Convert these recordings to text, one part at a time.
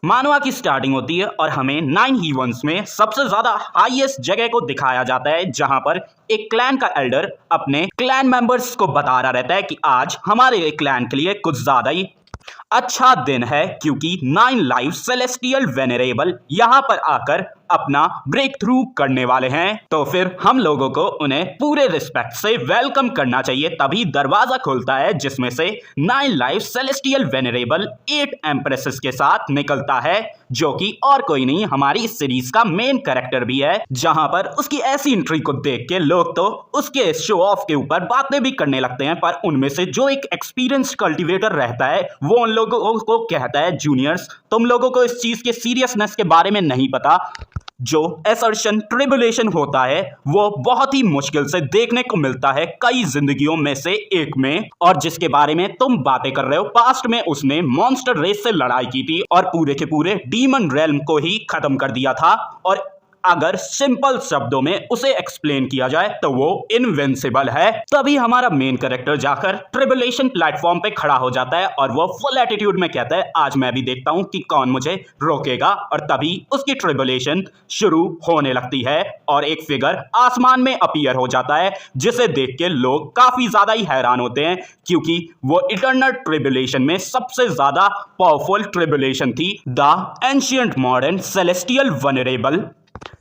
मानवा की स्टार्टिंग होती है और हमें 9 हीवंस में सबसे ज्यादा हाईएस्ट जगह को दिखाया जाता है, जहां पर एक क्लैन का एल्डर अपने क्लैन मेंबर्स को बता रहा रहता है कि आज हमारे क्लैन के लिए कुछ ज्यादा ही अच्छा दिन है, क्योंकि 9 लाइफ सेलेस्टियल वेनरेबल यहां पर आकर अपना ब्रेक थ्रू करने वाले हैं। तो फिर हम लोगों को उन्हें पूरे रिस्पेक्ट से वेलकम करना चाहिए। तभी दरवाजा खुलता है जिसमें से 9 लाइफ सेलेस्टियल वेनरेबल 8 एम्प्रेसेस के साथ निकलता है, जो कि और कोई नहीं हमारी इस सीरीज का मेन कैरेक्टर भी है। जहां पर उसकी ऐसी एंट्री को देख के लोग तो उसके शो ऑफ के ऊपर बातें भी करने लगते हैं, पर उनमें से जो एक एक्सपीरियंस कल्टिवेटर रहता है वो उन लोगों को कहता है, जूनियर्स तुम लोगों को इस चीज के सीरियसनेस के बारे में नहीं पता। जो एसर्शन ट्रिबुलेशन होता है वो बहुत ही मुश्किल से देखने को मिलता है कई जिंदगियों में से एक में, और जिसके बारे में तुम बातें कर रहे हो, पास्ट में उसने मॉन्स्टर रेस से लड़ाई की थी और पूरे के पूरे डीमन रेल्म को ही खत्म कर दिया था। और अगर सिंपल शब्दों में उसे एक्सप्लेन किया जाए तो वो इनविंसिबल है। तभी हमारा मेन कैरेक्टर जाकर ट्रिबुलेशन प्लेटफॉर्म पे खड़ा हो जाता है और वो फुल एटीट्यूड में कहता है, आज मैं भी देखता हूं कि कौन मुझे रोकेगा। और तभी उसकी ट्रिबुलेशन शुरू होने लगती है और एक फिगर आसमान में अपीयर हो जाता है, जिसे देख के लोग काफी ज्यादा ही हैरान होते हैं, क्योंकि वो इटर्नल ट्रिबुलेशन में सबसे ज्यादा पावरफुल ट्रिबुलेशन थी, the ancient modern celestial vulnerable.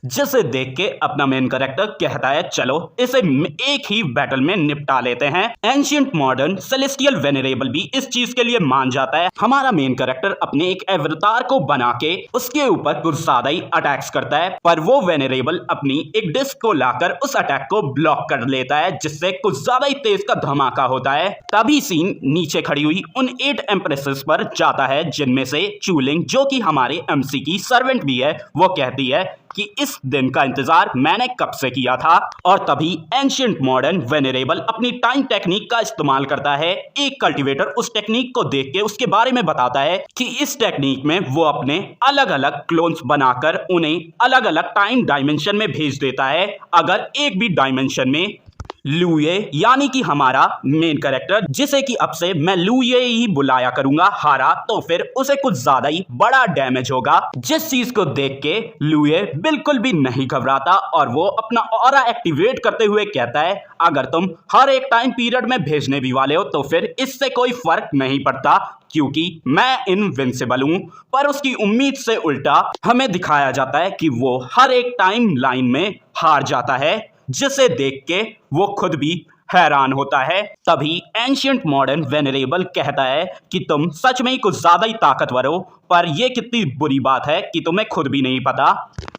जिसे देख के अपना मेन कैरेक्टर कहता है, चलो इसे एक ही बैटल में निपटा लेते हैं। एंशिएंट मॉडर्न सेलेस्टियल वेनरेबल भी इस चीज के लिए मान जाता है। हमारा मेन कैरेक्टर अपने एक अवतार को बना के उसके ऊपर कुछ ज्यादा ही अटैक्स करता है, पर वो वेनरेबल अपनी एक डिस्क को लाकर उस अटैक को ब्लॉक कर लेता है, जिससे कुछ ज्यादा ही तेज का धमाका होता है। तभी सीन नीचे खड़ी हुई उन 8 एम्प्रेसेस पर जाता है, जिनमें से चूलिंग, जो कि हमारे एमसी की सर्वेंट भी है, वो कहती है कि इस दिन का इंतजार मैंने कब से किया था। और तभी एंशिएंट मॉडर्न वेनरेबल अपनी टाइम टेक्निक का इस्तेमाल करता है। एक कल्टीवेटर उस टेक्निक को देख के उसके बारे में बताता है कि इस टेक्निक में वो अपने अलग अलग क्लोन्स बनाकर उन्हें अलग अलग टाइम डायमेंशन में भेज देता है। अगर एक भी डायमेंशन में लुये, यानी कि हमारा मेन कैरेक्टर, जिसे कि अब से मैं लुये ही बुलाया करूंगा, हारा तो फिर उसे कुछ ज्यादा ही बड़ा डैमेज होगा। जिस चीज को देख के लुये बिल्कुल भी नहीं घबराता और वो अपना ऑरा एक्टिवेट करते हुए कहता है, अगर तुम हर एक टाइम पीरियड में भेजने भी वाले हो तो फिर इससे कोई फर्क नहीं पड़ता, क्योंकि मैं इनविंसिबल हूं। पर उसकी उम्मीद से उल्टा हमें दिखाया जाता है कि वो हर एक टाइम लाइन में हार जाता है, जिसे देख के वो खुद भी हैरान होता है। तभी एंशिएंट मॉडर्न वेनरेबल कहता है कि तुम सच में ही कुछ ज्यादा ही ताकतवर हो, पर यह कितनी बुरी बात है कि तुम्हें खुद भी नहीं पता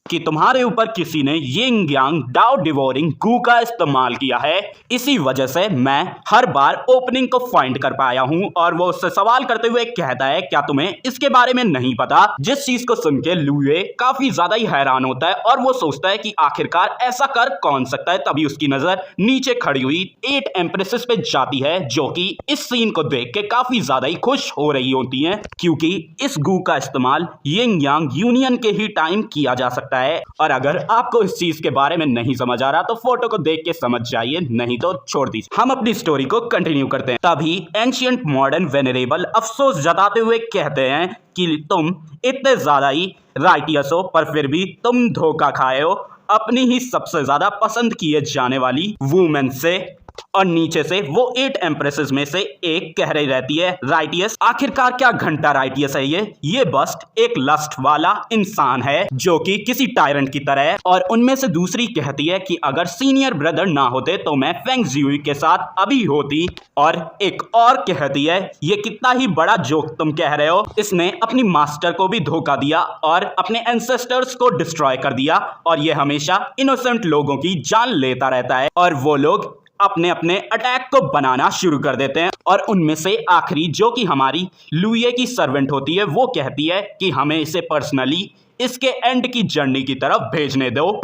कि तुम्हारे ऊपर किसी ने यिंग यांग डाउ डिवोरिंग गू का इस्तेमाल किया है। इसी वजह से मैं हर बार ओपनिंग को फाइंड कर पाया हूं। और वो उससे सवाल करते हुए कहता है, क्या तुम्हें इसके बारे में नहीं पता? जिस चीज को सुन के लुए काफी ज्यादा ही हैरान होता है और वो सोचता है कि आखिरकार ऐसा कर कौन सकता है। तभी उसकी नजर नीचे खड़ी हुई 8 एम्प्रेसेस पे जाती है, जो कि इस सीन को देख के काफी ज्यादा ही खुश हो रही होती हैं, क्योंकि इस गू का इस्तेमाल यिंग यांग यूनियन के ही टाइम किया जा सकता है। और अगर आपको इस चीज के बारे में नहीं समझ आ रहा तो फोटो को देख के समझ जाइए, नहीं तो छोड़ दीजिए। हम अपनी स्टोरी को कंटिन्यू करते हैं। तभी एंशिएंट मॉडर्न वेनरेबल अफसोस जताते हुए कहते हैं कि तुम इतने ज्यादा ही राइटियस हो, पर फिर भी तुम धोखा खाए हो अपनी ही सबसे ज्यादा पसंद किए जाने वाली वुमेन से। और नीचे से वो 8 एम्प्रेसेस में से एक कह रही रहती है, राइटियस, आखिरकार क्या घंटा राइटियस है ये बस्ट एक लस्ट वाला इंसान है, जो कि किसी टायरेंट की तरह है। और उनमें से दूसरी कहती है कि अगर सीनियर ब्रदर ना होते तो मैं फेंग जियुई के साथ अभी होती। और एक और कहती है, ये कितना ही बड़ा जोक तुम कह रहे हो, इसने अपनी मास्टर को भी धोखा दिया और अपने एंसेस्टर्स को डिस्ट्रॉय कर दिया, और ये हमेशा इनोसेंट लोगों की जान लेता रहता है। और वो लोग अपने अपने अटैक को बनाना शुरू कर देते हैं। और उनमें से आखिरी, जो कि हमारी लुये की सर्वेंट होती है, वो कहती है कि हमें इसे पर्सनली इसके एंड की जर्नी की तरफ भेजने दो।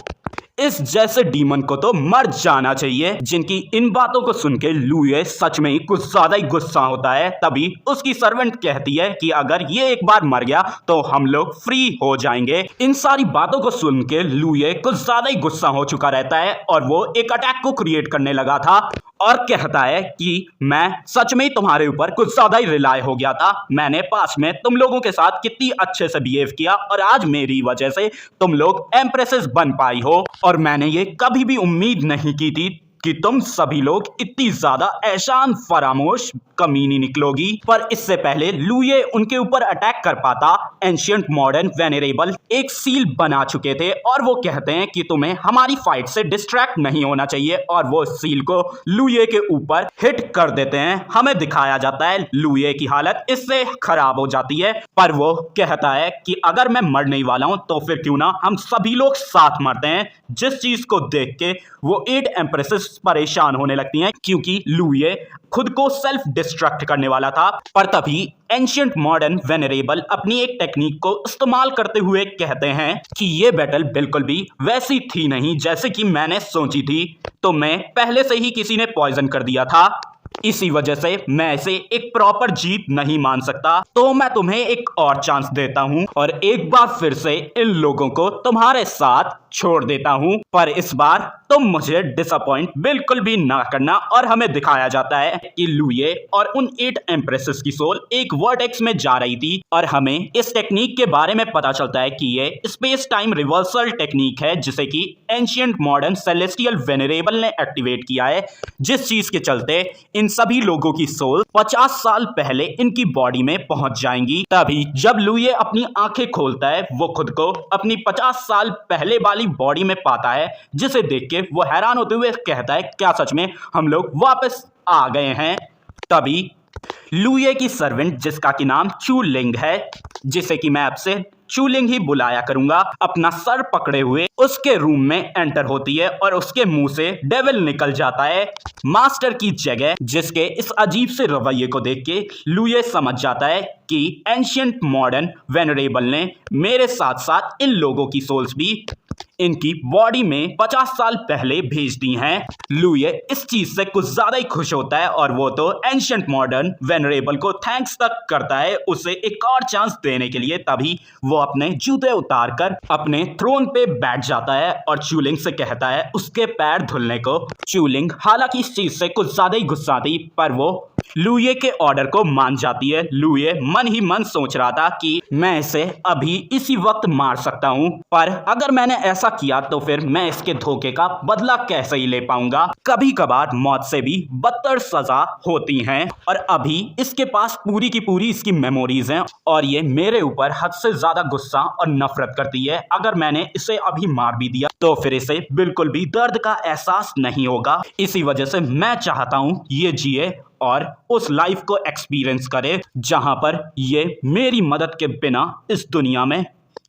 इस जैसे डीमन को तो मर जाना चाहिए। जिनकी इन बातों को सुन के लुये सच में ही कुछ ज्यादा ही गुस्सा होता है। तभी उसकी सर्वेंट कहती है कि अगर ये एक बार मर गया तो हम लोग फ्री हो जाएंगे। इन सारी बातों को सुन के लुये कुछ ज्यादा ही गुस्सा हो चुका रहता है और वो एक अटैक को क्रिएट करने लगा था। और कहता है कि मैं सच में तुम्हारे ऊपर कुछ ज्यादा ही रिलाय हो गया था। मैंने पास में तुम लोगों के साथ कितनी अच्छे से बिहेव किया और आज मेरी वजह से तुम लोग एम्प्रेसेस बन पाई हो, और मैंने ये कभी भी उम्मीद नहीं की थी कि तुम सभी लोग इतनी ज्यादा ऐशान फरामोश कमीनी निकलोगी। पर इससे पहले लुये उनके ऊपर अटैक कर पाता, एंशिएंट मॉडर्न वेनरेबल एक सील बना चुके थे और वो कहते हैं कि तुम्हें हमारी फाइट से डिस्ट्रैक्ट नहीं होना चाहिए, और वो सील को लुये के ऊपर हिट कर देते हैं। हमें दिखाया जाता है लुये की हालत इससे खराब हो जाती है, पर वो कहता है कि अगर मैं मरने वाला हूं तो फिर क्यों ना हम सभी लोग साथ मरते हैं। जिस चीज को देख के वो 8 एम्प्रेसेस परेशान होने लगती हैं, क्योंकि लुये खुद को सेल्फ डिस्ट्रक्ट करने वाला था। पर तभी एंशिएंट मॉडर्न वेनरेबल अपनी एक टेक्निक को इस्तेमाल करते हुए कहते हैं कि ये बैटल बिल्कुल भी वैसी थी नहीं जैसे कि मैंने सोची थी, तो मैं पहले से ही किसी ने पॉइजन कर दिया था, इसी वजह से मैं इसे एक प्रॉपर जीत नहीं मान सकता। तो मैं तुम्हें एक और चांस देता हूं और एक बार फिर से इन लोगों को तुम्हारे साथ छोड़ देता हूं, पर इस बार तुम मुझे डिसअपॉइंट बिल्कुल भी ना करना। और हमें दिखाया जाता है कि लुये और उन 8 एम्प्रेसेस की सोल एक वर्टेक्स में जा रही थी, और हमें इस टेक्निक के बारे में पता चलता है कि ये स्पेस टाइम रिवर्सल टेक्निक है जिसे कि एंशिएंट मॉडर्न सेलेस्टियल वेनरेबल ने एक्टिवेट किया है, जिस चीज के चलते इन सभी लोगों की सोल 50 साल पहले इनकी बॉडी में पहुंच जाएंगी। तभी जब लुये अपनी आंखें खोलता है वो खुद को अपनी 50 साल पहले वाली बॉडी में पाता है, जिसे देख के वो हैरान होते हुए कहता है क्या सच में हम लोग वापस आ गए हैं। तभी लुये की सर्वेंट जिसका कि नाम चूलिंग है, जिसे कि मैं आपसे चूलिंग ही बुलाया करूंगा, अपना सर पकड़े हुए उसके रूम में एंटर होती है और उसके मुंह से डेविल निकल जाता है मास्टर की जगह, जिसके इस अजीब से रवैये को देख के लुये समझ जाता है कि एंशिएंट मॉडर्न वेनरेबल ने मेरे साथ साथ इन लोगों की सोल्स भी इनकी बॉडी में 50 साल पहले भेज दी हैं। लुये इस चीज से कुछ ज्यादा ही खुश होता है और वो तो एंशिएंट मॉडर्न वेनरेबल को थैंक्स तक करता है उसे एक और चांस देने के लिए। तभी वो अपने जूते उतारकर अपने थ्रोन पे बैठ जाता है और चूलिंग से कहता है उसके पैर धुलने को। चूलिंग हालांकि इस चीज से कुछ ज्यादा ही गुस्सा थी, पर वो लुये के ऑर्डर को मान जाती है। लुये मन ही मन सोच रहा था कि मैं इसे अभी इसी वक्त मार सकता हूं, पर अगर मैंने ऐसा किया तो फिर मैं इसके धोखे का बदला कैसे ही ले पाऊंगा। कभी कभार मौत से भी बदतर सजा होती हैं, और अभी इसके पास पूरी की पूरी इसकी मेमोरीज हैं और ये मेरे ऊपर हद से ज्यादा गुस्सा और नफरत करती है। अगर मैंने इसे अभी मार भी दिया तो फिर इसे बिल्कुल भी दर्द का एहसास नहीं होगा। इसी वजह से मैं चाहता हूं ये जिए और उस लाइफ को एक्सपीरियंस करे जहां पर ये मेरी मदद के बिना इस दुनिया में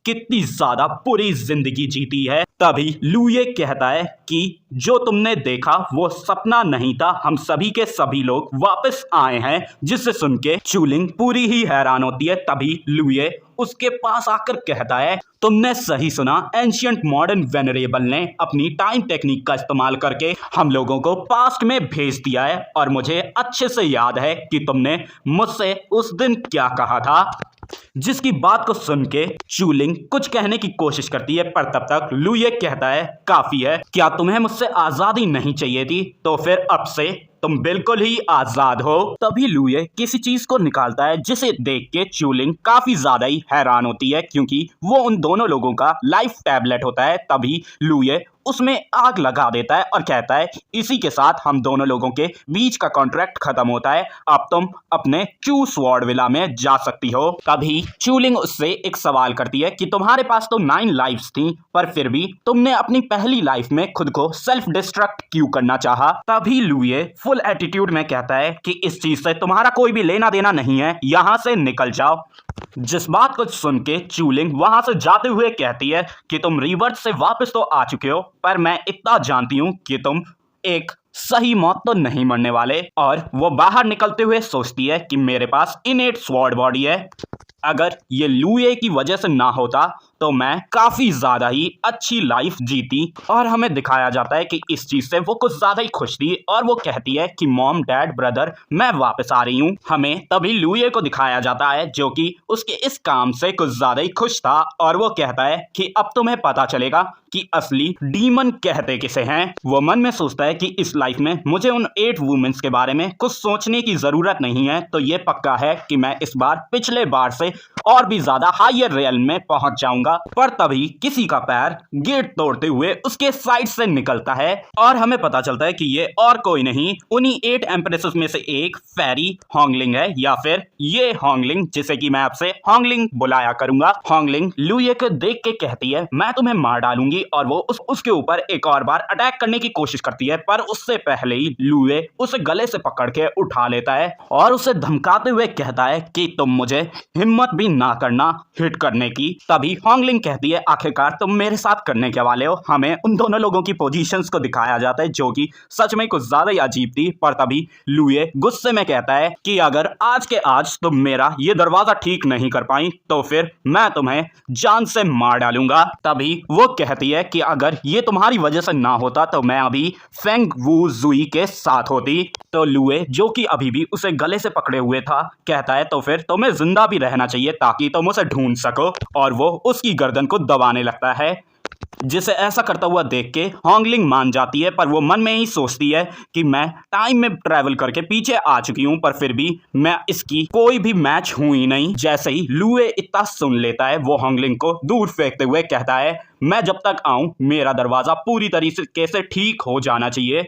कितनी ज्यादा बुरी जिंदगी जीती है। तभी लुये कहता है कि जो तुमने देखा वो सपना नहीं था, हम सभी के सभी लोग वापस आए हैं, जिससे सुन के चूलिंग पूरी ही हैरान होती है। तभी लुये उसके पास आकर कहता है तुमने सही सुना, एंशिएंट मॉडर्न वेनरेबल ने अपनी टाइम टेक्निक का इस्तेमाल करके हम लोगों को पास्ट में भेज दिया है, और मुझे अच्छे से याद है कि तुमने मुझसे उस दिन क्या कहा था। जिसकी बात को सुन के चूलिंग कुछ कहने की कोशिश करती है, पर तब तक लुये कहता है काफी है, क्या तुम्हें मुझसे आजादी नहीं चाहिए थी? तो फिर अब से तुम बिल्कुल ही आजाद हो। तभी लुये किसी चीज को निकालता है जिसे देख के चूलिंग काफी ज्यादा ही हैरान होती है, क्योंकि वो उन दोनों लोगों का लाइफ टैबलेट होता है। तभी लुये उसमें आग लगा देता है और कहता है इसी के साथ हम दोनों लोगों के बीच का कॉन्ट्रैक्ट खत्म होता है, अब तुम अपने चू स्वॉर्ड विला में जा सकती हो। तभी चूलिंग उससे एक सवाल करती है कि तुम्हारे पास तो 9 लाइफ्स थी, पर फिर भी तुमने अपनी पहली लाइफ में खुद को सेल्फ डिस्ट्रक्ट क्यों करना चाहा? तभी लुये फुल एटीट्यूड में कहता है कि इस चीज से तुम्हारा कोई भी लेना देना नहीं है, यहां से निकल जाओ। जिस बात को सुन के चूलिंग वहां से जाते हुए कहती है कि तुम रीबर्थ से वापस तो आ चुके हो, पर मैं इतना जानती हूं कि तुम एक सही मौत तो नहीं मरने वाले। और वो बाहर निकलते हुए सोचती है कि मेरे पास इनेट स्वॉर्ड बॉडी है, अगर ये लुये की वजह से ना होता तो मैं काफी ज्यादा ही अच्छी लाइफ जीती। और हमें दिखाया जाता है कि इस चीज से वो कुछ ज्यादा ही खुश थी, और वो कहती है कि मॉम डैड ब्रदर मैं वापस आ रही हूँ। हमें तभी लुये को दिखाया जाता है जो कि उसके इस काम से कुछ ज्यादा ही खुश था, और वो कहता है कि अब तुम्हें पता चलेगा कि असली डीमन कहते किसे हैं। वो मन में सोचता है कि इस लाइफ में मुझे उन 8 वुमेन्स के बारे में कुछ सोचने की जरूरत नहीं है, तो ये पक्का है कि मैं इस बार पिछले बार से और भी ज्यादा हायर रियल में पहुंच जाऊंगा। पर तभी किसी का पैर गेट तोड़ते हुए उसके साइड से निकलता है और हमें पता चलता है कि ये और कोई नहीं उन्हीं 8 एम्प्रेसेस में से एक फेरी होंगलिंग है, या फिर ये होंगलिंग जिसे कि मैं आपसे होंगलिंग बुलाया करूंगा। होंगलिंग लुए को देख के कहती है मैं तुम्हें मार डालूंगी, और वो उसके ऊपर एक और बार अटैक करने की कोशिश करती है, पर उससे पहले ही लुए उसे गले से पकड़ के उठा लेता है और उसे धमकाते हुए कहता है कि तुम मुझे हिम्मत भी ना करना हिट करने की। तभी होंगलिंग कहती है आखिरकार तुम मेरे साथ करने के वाले हो। हमें उन दोनों लोगों की पोजीशंस को दिखाया जाता है जो कि सच में कुछ ज्यादा ही अजीब थी। पर तभी लुए गुस्से में कहता है कि अगर आज के आज तुम मेरा ये दरवाजा ठीक नहीं कर पाई तो फिर मैं तुम्हें जान से मार डालूंगा। तभी वो कहती है कि अगर ये तुम्हारी वजह से ना होता तो मैं अभी फेंग वू जुई के साथ होती। तो लुए जो कि अभी भी उसे गले से पकड़े हुए था कहता है तो फिर तुम्हें जिंदा भी रहना चाहिए ताकि तुम उसे ढूंढ सको, और वो उसकी गर्दन को दबाने लगता है, जिसे ऐसा करता हुआ देख के होंगलिंग मान जाती है। पर वो मन में ही सोचती है कि मैं टाइम में ट्रैवल करके पीछे आ चुकी हूं, पर फिर भी मैं इसकी कोई भी मैच हुई नहीं। जैसे ही लुए इतना सुन लेता है वो होंगलिंग को दूर फेंकते हुए कहता है मैं जब तक आऊं मेरा दरवाजा पूरी तरीके से ठीक हो जाना चाहिए,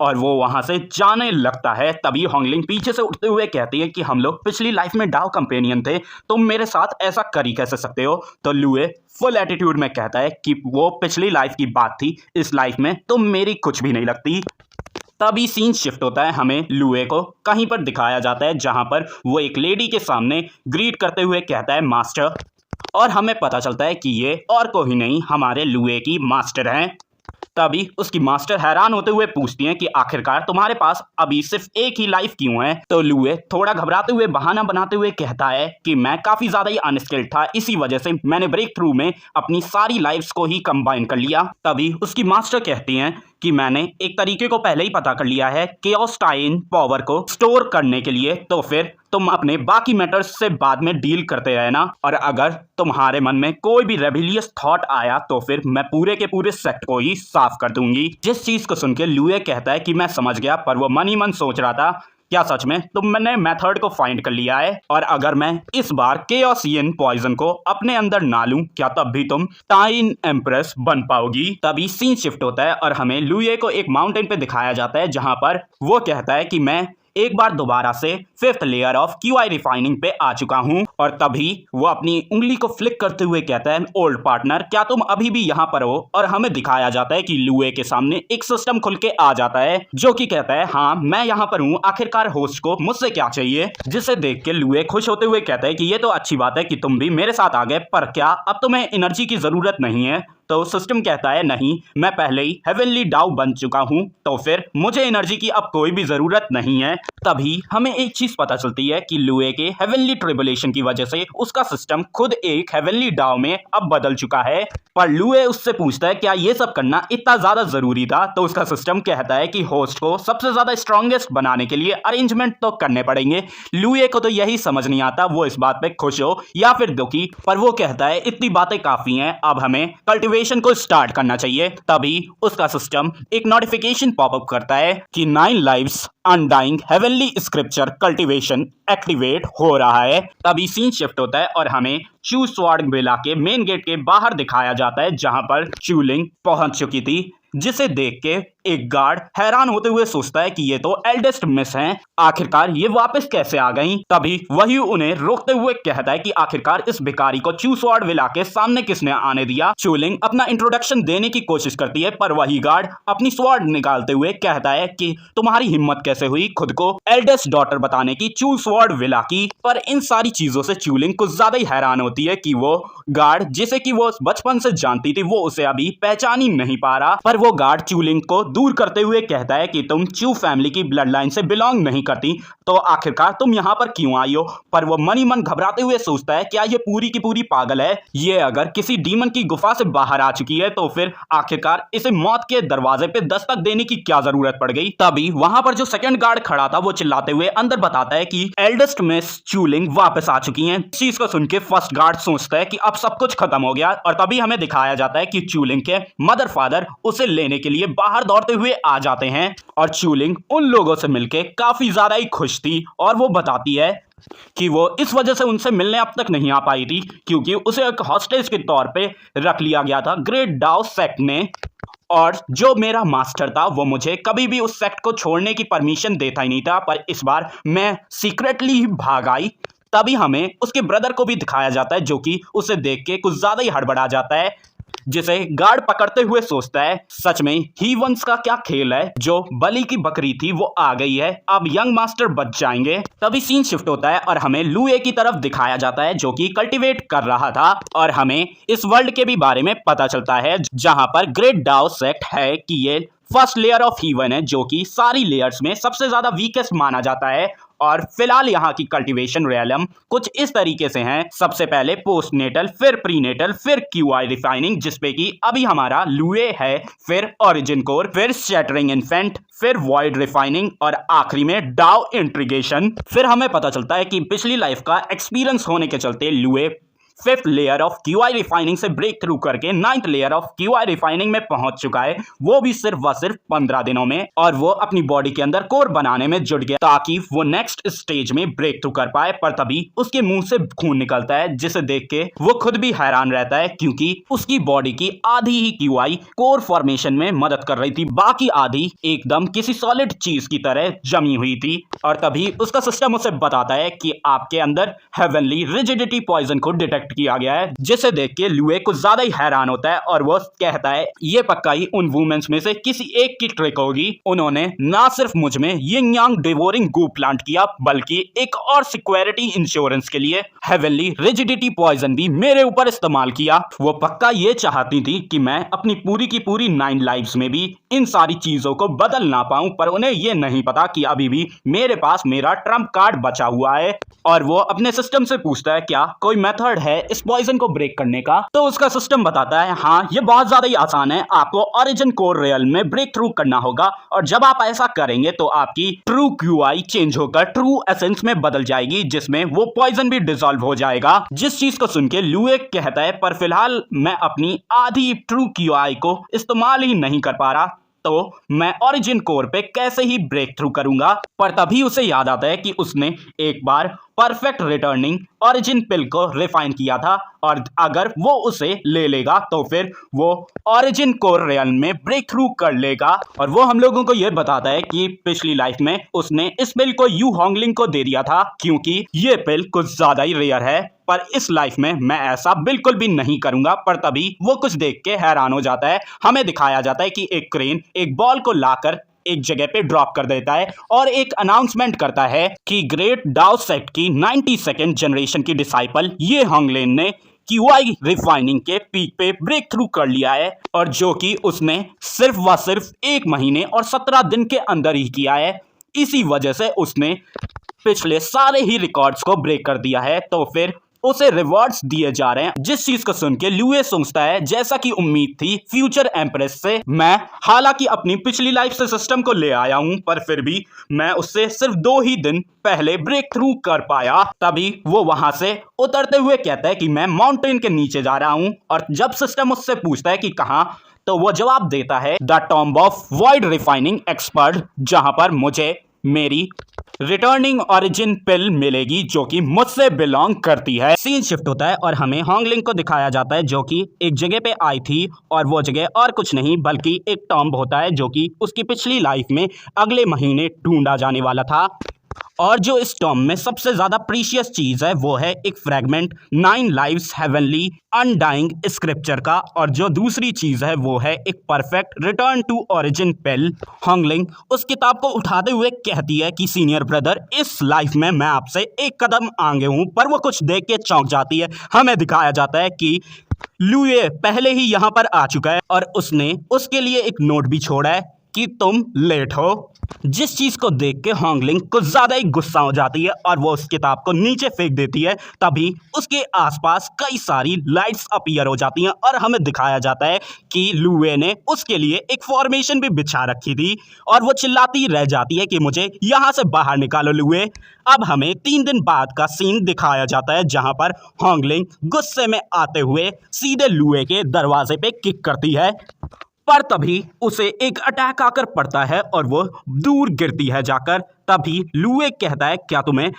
और वो वहां से जाने लगता है। तभी होंगलिंग पीछे से उठते हुए कहती है कि हम लोग पिछली लाइफ में डाव कंपेनियन थे, तुम मेरे साथ ऐसा कर ही कैसे सकते हो। तो लुए फुल एटीट्यूड में कहता है कि वो पिछली लाइफ की बात थी, इस लाइफ में तुम मेरी कुछ भी नहीं लगती। तभी सीन शिफ्ट होता है, हमें लुए को कहीं पर दिखाया जाता है जहां पर वो एक लेडी के सामने ग्रीट करते हुए कहता है मास्टर, और हमें पता चलता है कि ये और कोई नहीं हमारे लुए की मास्टर हैं। तभी उसकी मास्टर हैरान होते हुए पूछती हैं कि आखिरकार तुम्हारे पास अभी सिर्फ एक ही लाइफ क्यों है। तो लुए थोड़ा घबराते हुए बहाना बनाते हुए कहता है कि मैं काफी ज्यादा ही अनस्किल्ड था, इसी वजह से मैंने ब्रेक थ्रू में अपनी सारी लाइफ्स को ही कंबाइन कर लिया। तभी उसकी मास्टर कहती हैं कि मैंने एक तरीके को पहले ही पता कर लिया है केओस टाइन पावर को स्टोर करने के लिए, तो फिर तुम अपने बाकी मैटर्स से बाद में डील करते रहना, और अगर तुम्हारे मन में कोई भी रेबिलियस थॉट आया तो फिर मैं पूरे के पूरे सेट को ही साफ कर दूंगी। जिस चीज को सुन के लुए कहता है कि मैं समझ गया, पर वो मन ही मन सोच रहा था क्या सच में तुमने मेथड को फाइंड कर लिया है, और अगर मैं इस बार केओसियन पॉइजन को अपने अंदर ना लूं क्या तब भी तुम टाइन एम्प्रेस बन पाओगी। तभी सीन शिफ्ट होता है और हमें लुए को एक माउंटेन पे दिखाया जाता है जहां पर वो कहता है कि मैं एक बार दोबारा से 5th layer of QI refining पे आ चुका हूं। और तभी वो अपनी उंगली को फ्लिक करते हुए कहता है ओल्ड पार्टनर क्या तुम अभी भी यहां पर हो। और हमें दिखाया जाता है कि लुए के सामने एक सिस्टम खुल के आ जाता है जो कि कहता है हाँ मैं यहां पर हूं, आखिरकार होस्ट को मुझसे क्या चाहिए। जिसे देख के लुए खुश होते हुए कहता है कि ये तो अच्छी बात है कि तुम भी मेरे साथ आ गए, पर क्या अब तुम्हें एनर्जी की जरूरत नहीं है। तो सिस्टम कहता है नहीं, मैं पहले ही हेवनली डाउ बन चुका हूं, तो फिर मुझे एनर्जी की अब कोई भी जरूरत नहीं है। तभी हमें एक चीज पता चलती है कि लुए के हेवनली ट्रिबुलेशन की वजह से उसका सिस्टम खुद एक हेवनली डाउ में अब बदल चुका है। पर लुए उससे पूछता है क्या ये सब करना इतना ज्यादा जरूरी था। तो उसका सिस्टम कहता है कि होस्ट को सबसे ज्यादा स्ट्रॉन्गेस्ट बनाने के लिए अरेंजमेंट तो करने पड़ेंगे। लुए को तो यही समझ नहीं आता वो इस बात पे खुश हो या फिर दुखी, पर वो कहता है इतनी बातें काफी हैं, अब हमें कल्टीवेशन को स्टार्ट करना चाहिए। तभी उसका सिस्टम एक नोटिफिकेशन पॉपअप करता है कि 9 lives undying heavenly scripture cultivation activate हो रहा है। तभी सीन शिफ्ट होता है और हमें चू स्वॉर्ड विला के मेन गेट के बाहर दिखाया जाता है जहां पर चूलिंग पहुंच चुकी थी, जिसे देख के एक गार्ड हैरान होते हुए सोचता है कि ये तो एल्डेस्ट मिस हैं, आखिरकार ये वापस कैसे आ गईं। तभी वही उन्हें रोकते हुए कहता है कि आखिरकार इस भिखारी को चू स्वॉर्ड विला के सामने किसने आने दिया। चूलिंग अपना इंट्रोडक्शन देने की कोशिश करती है, पर वही गार्ड अपनी स्वॉर्ड निकालते हुए कहता है कि तुम्हारी हिम्मत कैसे हुई खुद को एल्डेस्ट डॉटर बताने की चू स्वॉर्ड विला की। पर इन सारी चीजों से चूलिंग कुछ ज्यादा ही हैरान होती है कि वो गार्ड जिसे कि वो बचपन से जानती थी वो उसे अभी पहचान ही नहीं पा रहा। पर वो गार्ड चूलिंग को दूर करते हुए कहता है कि तुम चू फैमिली की ब्लड लाइन से बिलोंग नहीं करती, तो आखिरकार तुम यहाँ पर क्यों आई हो। पर वो मन ही मन घबराते हुए सोचता है क्या ये पूरी की पूरी पागल है, ये अगर किसी डीमन की गुफा से बाहर आ चुकी है तो फिर आखिरकार इसे मौत के दरवाजे पे दस्तक देने की क्या जरूरत पड़ गई। तभी वहां पर जो सेकंड गार्ड खड़ा था वो चिल्लाते हुए अंदर बताता है कि एल्डेस्ट मिस चूलिंग वापस आ चुकी हैं। इस चीज को सुन के फर्स्ट गार्ड सोचता है कि अब सब कुछ खत्म हो गया, और तभी हमें दिखाया जाता है कि चूलिंग के मदर फादर उसे लेने के लिए बाहर दौड़ते हुए आ जाते हैं, और चूलिंग उन लोगों से मिलके काफी ज्यादा ही खुश थी, और वो बताती है कि वो इस वजह से उनसे मिलने अब तक नहीं आ पाई थी क्योंकि उसे एक हॉस्टेज के तौर पे रख लिया गया था ग्रेट डाओ सेक्ट ने, और जो मेरा मास्टर था वो मुझे कभी भी उस सेक्ट को छोड़ने की परमिशन देता ही नहीं था, पर इस बार मैं सीक्रेटली ही भाग आई। तभी हमें उसके ब्रदर को भी दिखाया जाता है जो कि उसे देख के कुछ ज्यादा ही हड़बड़ा जाता है, जिसे गार्ड पकड़ते हुए सोचता है सच में ही वंस का क्या खेल है, जो बलि की बकरी थी वो आ गई है, अब यंग मास्टर बच जाएंगे। तभी सीन शिफ्ट होता है और हमें लुए की तरफ दिखाया जाता है जो कि कल्टीवेट कर रहा था, और हमें इस वर्ल्ड के भी बारे में पता चलता है जहां पर ग्रेट डाओ सेक्ट है कि ये फर्स्ट लेयर ऑफ हीवन है जो कि सारी लेयर्स में सबसे ज्यादा वीकेस्ट माना जाता है। और फिलहाल यहाँ की कल्टीवेशन रियलम कुछ इस तरीके से हैं, सबसे पहले पोस्टनेटल, फिर प्रीनेटल, फिर क्यूआई रिफाइनिंग जिसपे कि अभी हमारा लुए है, फिर ओरिजिन कोर, फिर शैटरिंग इन्फेंट, फिर वॉइड रिफाइनिंग, और आखिरी में डाउ इंट्रीगेशन। फिर हमें पता चलता है कि पिछली लाइफ का एक्सपीरियंस होने के चलते लुए fifth layer of QI refining से ब्रेक थ्रू करके ninth layer of QI refining में पहुंच चुका है, वो भी सिर्फ 15 दिनों में, और वो अपनी बॉडी के अंदर कोर बनाने में जुट गया ताकि वो नेक्स्ट स्टेज में ब्रेक थ्रू कर पाए। पर तभी उसके मुंह से खून निकलता है जिसे देख के वो खुद भी हैरान रहता है क्योंकि उसकी बॉडी की आधी ही क्यूआई कोर फॉर्मेशन में मदद कर रही थी, बाकी आधी एकदम किसी सॉलिड चीज की तरह जमी हुई थी। और तभी उसका सिस्टम उसे बताता है कि आपके अंदर हेवनली रिजिडिटी पॉइजन को डिटेक्ट किया गया है, जिसे देख के लुए कुछ ज्यादा ही हैरान होता है और वो कहता है ये पक्का ही उन वुमेन्स में से किसी एक की ट्रिक होगी, उन्होंने ना सिर्फ मुझ में यिंग यांग डिवोरिंग गू प्लांट किया बल्कि एक और सिक्योरिटी इंश्योरेंस के लिए हेवनली रिजिडिटी पॉइजन भी मेरे ऊपर इस्तेमाल किया। वो पक्का ये चाहती थी कि मैं अपनी पूरी की पूरी 9 लाइव्स में भी इन सारी चीजों को बदल ना पाऊं, पर उन्हें ये नहीं पता कि अभी भी मेरे पास मेरा ट्रम्प कार्ड बचा हुआ है। और वो अपने सिस्टम से पूछता है क्या कोई मेथड है इस पॉइजन को ब्रेक करने का, तो उसका सिस्टम बताता है हाँ ये बहुत ज्यादा ही आसान है, आपको ओरिजिन कोर रियल में ब्रेक थ्रू करना होगा, और जब आप ऐसा करेंगे तो आपकी ट्रू क्यूआई चेंज होकर ट्रू एसेंस में बदल जाएगी जिसमें वो पॉइजन भी डिसॉल्व हो जाएगा। जिस चीज को सुन के लुए कहता है पर फिलहाल मैं अपनी आधी ट्रू क्यूआई को इस्तेमाल ही नहीं कर पा रहा, तो मैं ओरिजिन कोर पे कैसे ही ब्रेक थ्रू करूंगा। पर तभी उसे याद आता है कि उसने एक बार परफेक्ट रिटर्निंग ओरिजिन पिल को रिफाइन किया था, और अगर वो उसे ले लेगा तो फिर वो ओरिजिन कोर रियल्म में ब्रेक थ्रू कर लेगा। और वो हम लोगों को यह बताता है कि पिछली लाइफ में उसने इस पिल को यू होंगलिंग को दे दिया था क्योंकि ये पिल कुछ ज्यादा ही रेयर है, पर इस लाइफ में मैं ऐसा बिल्कुल भी नहीं करूंगा। पर तभी वो कुछ देख के हैरान हो जाता है, हमें दिखाया जाता है कि एक क्रेन एक बॉल को लाकर एक जगह पे ड्रॉप कर देता है और एक अनाउंसमेंट करता है कि ग्रेट डाओ सेक्ट की 92nd जनरेशन की डिसाइपल ये होंगलेन ने क्यूआई रिफाइनिंग के पीक पे ब्रेक थ्रू कर लिया है, और जो कि उसने सिर्फ व सिर्फ 1 महीने और 17 दिन के अंदर ही किया है। इसी वजह से उसने पिछले सारे ही रिकॉर्ड्स को ब्रेक कर दिया है, तो फिर उसे रिवॉर्ड्स दिए जा रहे हैं। जिस चीज को सुन के लुए सोचता है जैसा कि उम्मीद थी फ्यूचर एम्प्रेस से, मैं हालांकि अपनी पिछली लाइफ से सिस्टम को ले आया हूं पर फिर भी मैं उससे सिर्फ 2 ही दिन पहले ब्रेक थ्रू कर पाया। तभी वो वहां से उतरते हुए कहता है कि मैं माउंटेन के नीचे जा रहा हूं, और जब सिस्टम उससे पूछता है कि कहां, तो वो जवाब देता है the tomb of void refining expert, जहां पर मुझे मेरी रिटर्निंग ओरिजिन पिल मिलेगी जो कि मुझसे बिलोंग करती है। सीन शिफ्ट होता है और हमें होंगलिंग को दिखाया जाता है जो कि एक जगह पे आई थी, और वो जगह और कुछ नहीं बल्कि एक टॉम्ब होता है जो कि उसकी पिछली लाइफ में अगले महीने ढूंढा जाने वाला था। और जो इस टॉम में सबसे ज्यादा प्रीशियस चीज है वो है एक fragment 9 lives heavenly undying scripture का, और जो दूसरी चीज है वो है एक perfect return to origin pill. होंगलिंग उस किताब को उठाते हुए कहती है कि सीनियर ब्रदर इस लाइफ में मैं आपसे एक कदम आगे हूं, पर वो कुछ देख के चौंक जाती है। हमें दिखाया जाता है कि लुए पहले ही यहां पर आ चुका है और उसने उसके लिए एक नोट भी छोड़ा है कि तुम लेट हो। जिस चीज को देख के होंगलिंग कुछ ज्यादा ही गुस्सा हो जाती है और वो उस किताब को नीचे फेंक देती है। तभी उसके आसपास कई सारी लाइट्स अपीयर हो जाती हैं और हमें दिखाया जाता है कि लुए ने उसके लिए एक फॉर्मेशन भी बिछा रखी थी और वो चिल्लाती रह जाती है कि मुझे यहाँ से बाहर निकालो लुए। अब हमें 3 दिन बाद का सीन दिखाया जाता है जहां पर होंगलिंग गुस्से में आते हुए सीधे लुए के दरवाजे पे किक करती है, पर तभी उसे एक अटैक आकर पड़ता है और वो दूर गिरती है जाकर। तभी लुए कहता है क्या तुम्हें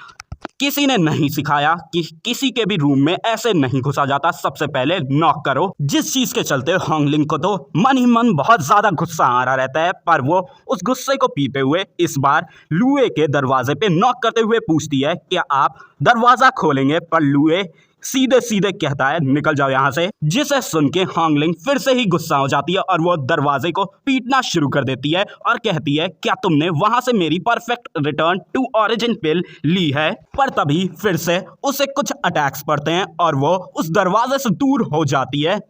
किसी ने नहीं सिखाया कि किसी के भी रूम में ऐसे नहीं घुसा जाता, सबसे पहले नॉक करो। जिस चीज के चलते होंगलिंग को तो मन ही मन बहुत ज्यादा गुस्सा आ रहा रहता है, पर वो उस गुस्से को पीते हुए इस बार लुए के दरवाजे पे नॉक करते हुए पूछती है क्या आप दरवाजा खोलेंगे, पर लुए सीधे सीधे कहता है निकल जाओ यहाँ से। जिसे सुन के होंगलिंग फिर से ही गुस्सा हो जाती है और वो दरवाजे को पीटना शुरू कर देती है और कहती है क्या तुमने वहां से मेरी परफेक्ट रिटर्न टू ओरिजिन पिल ली है। पर तभी फिर से उसे कुछ अटैक्स पड़ते हैं और वो उस दरवाजे से दूर हो जाती है।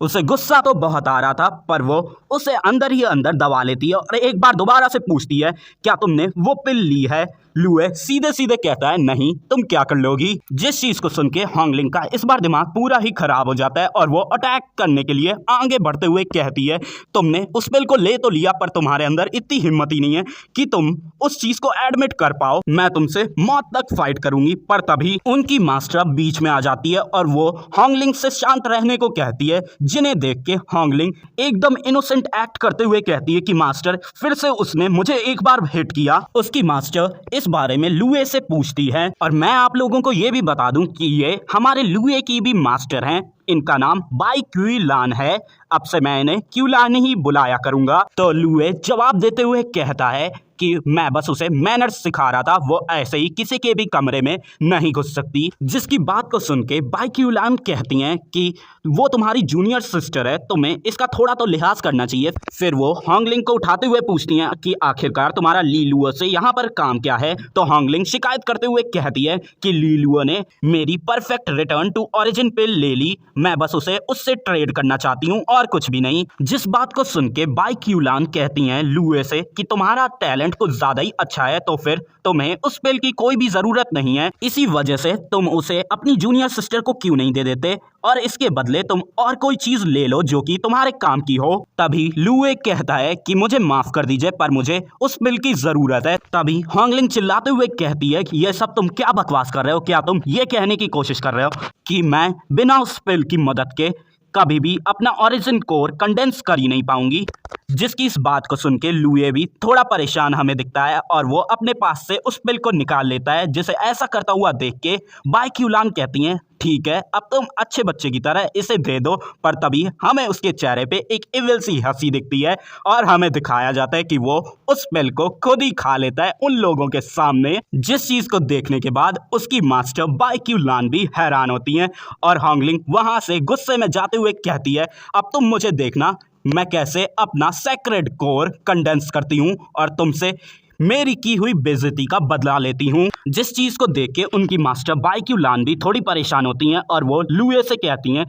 उसे गुस्सा तो बहुत आ रहा था, पर वो उसे अंदर ही अंदर दबा लेती है और एक बार दोबारा से पूछती है क्या तुमने वो पिल ली है। लुए सीधे सीधे कहता है नहीं, तुम क्या कर लोगी। जिस चीज को सुन के होंगलिंग का इस बार दिमाग पूरा ही खराब हो जाता है और वो अटैक करने के लिए आगे बढ़ते हुए कहती है तुमने उस पिल को ले तो लिया, पर तुम्हारे अंदर इतनी हिम्मत ही नहीं है कि तुम उस चीज को एडमिट कर पाओ। मैं तुमसे मौत तक फाइट करूंगी। पर तभी उनकी मास्टर बीच में आ जाती है और वो होंगलिंग से शांत रहने को कहती है, जिन्हें देख के होंगलिंग एकदम इनोसेंट एक्ट करते हुए कहती है कि मास्टर फिर से उसने मुझे एक बार हिट किया। उसकी मास्टर इस बारे में लुए से पूछती है और मैं आप लोगों को ये भी बता दूं कि ये हमारे लुए की भी मास्टर हैं। इनका नाम बाई क्यूलान है। अब से मैं इन्हें क्यूलान ही बुलाया करूंगा। तो लुए जवाब देते हुए कहता है कि मैं बस उसे मैनर्स सिखा रहा था, वो ऐसे ही किसी के भी कमरे में नहीं घुस सकती। जिसकी बात को सुन के बाई क्यूलान कहती हैं कि वो तुम्हारी जूनियर सिस्टर है, तुम्हें इसका थोड़ा तो लिहाज करना चाहिए। फिर वो होंगलिंग को उठाते हुए पूछती हैं कि आखिरकार तुम्हारा लीलुओ से यहाँ पर काम क्या है। तो होंगलिंग शिकायत करते हुए कहती है कि लीलुओ ने मेरी परफेक्ट रिटर्न टू ओरिजिन पिल ले ली, मैं बस उसे उससे ट्रेड करना चाहती हूँ और कुछ भी नहीं। जिस बात को सुन के बाई क्यूलान कहती हैं लुए से कि तुम्हारा टैलेंट कुछ ज्यादा ही अच्छा है, तो फिर तुम्हें उस पिल की कोई भी जरूरत नहीं है। इसी वजह से तुम उसे अपनी जूनियर सिस्टर को क्यों नहीं दे देते और इसके बदले तुम और कोई चीज ले लो जो कि तुम्हारे काम की हो। तभी लुए कहता है कि मुझे माफ कर दीजिए, पर मुझे उस पिल की जरूरत है। तभी होंगलिंग चिल्लाते हुए कहती है कि ये सब तुम क्या बकवास कर रहे हो, क्या तुम ये कहने की कोशिश कर रहे हो कि मैं बिना उस पिल की मदद के कभी भी अपना ओरिजिन कोर कंडेंस कर ही नहीं पाऊंगी। जिसकी इस बात को सुन के लुए भी थोड़ा परेशान हमें दिखता है और वो अपने पास से उस पिल को निकाल लेता है। जिसे ऐसा करता हुआ देख के बाई क्यूलान कहती हैं ठीक है, अब तुम अच्छे बच्चे की तरह इसे दे दो। पर तभी हमें उसके चेहरे पे एक इविल सी हंसी दिखती है और हमें दिखाया जाता है कि वो उस पिल को खुद ही खा लेता है उन लोगों के सामने। जिस चीज को देखने के बाद उसकी मास्टर बाई क्यूलान भी हैरान होती हैं और होंगलिंग वहां से गुस्से में जाते हुए कहती है अब तुम मुझे देखना मैं कैसे अपना सेक्रेड कोर कंडेंस करती हूँ और तुमसे मेरी की हुई बेइज्जती का बदला लेती हूँ। जिस चीज को देख के उनकी मास्टर बाई क्यूलान भी थोड़ी परेशान होती हैं और वो लुए से कहती हैं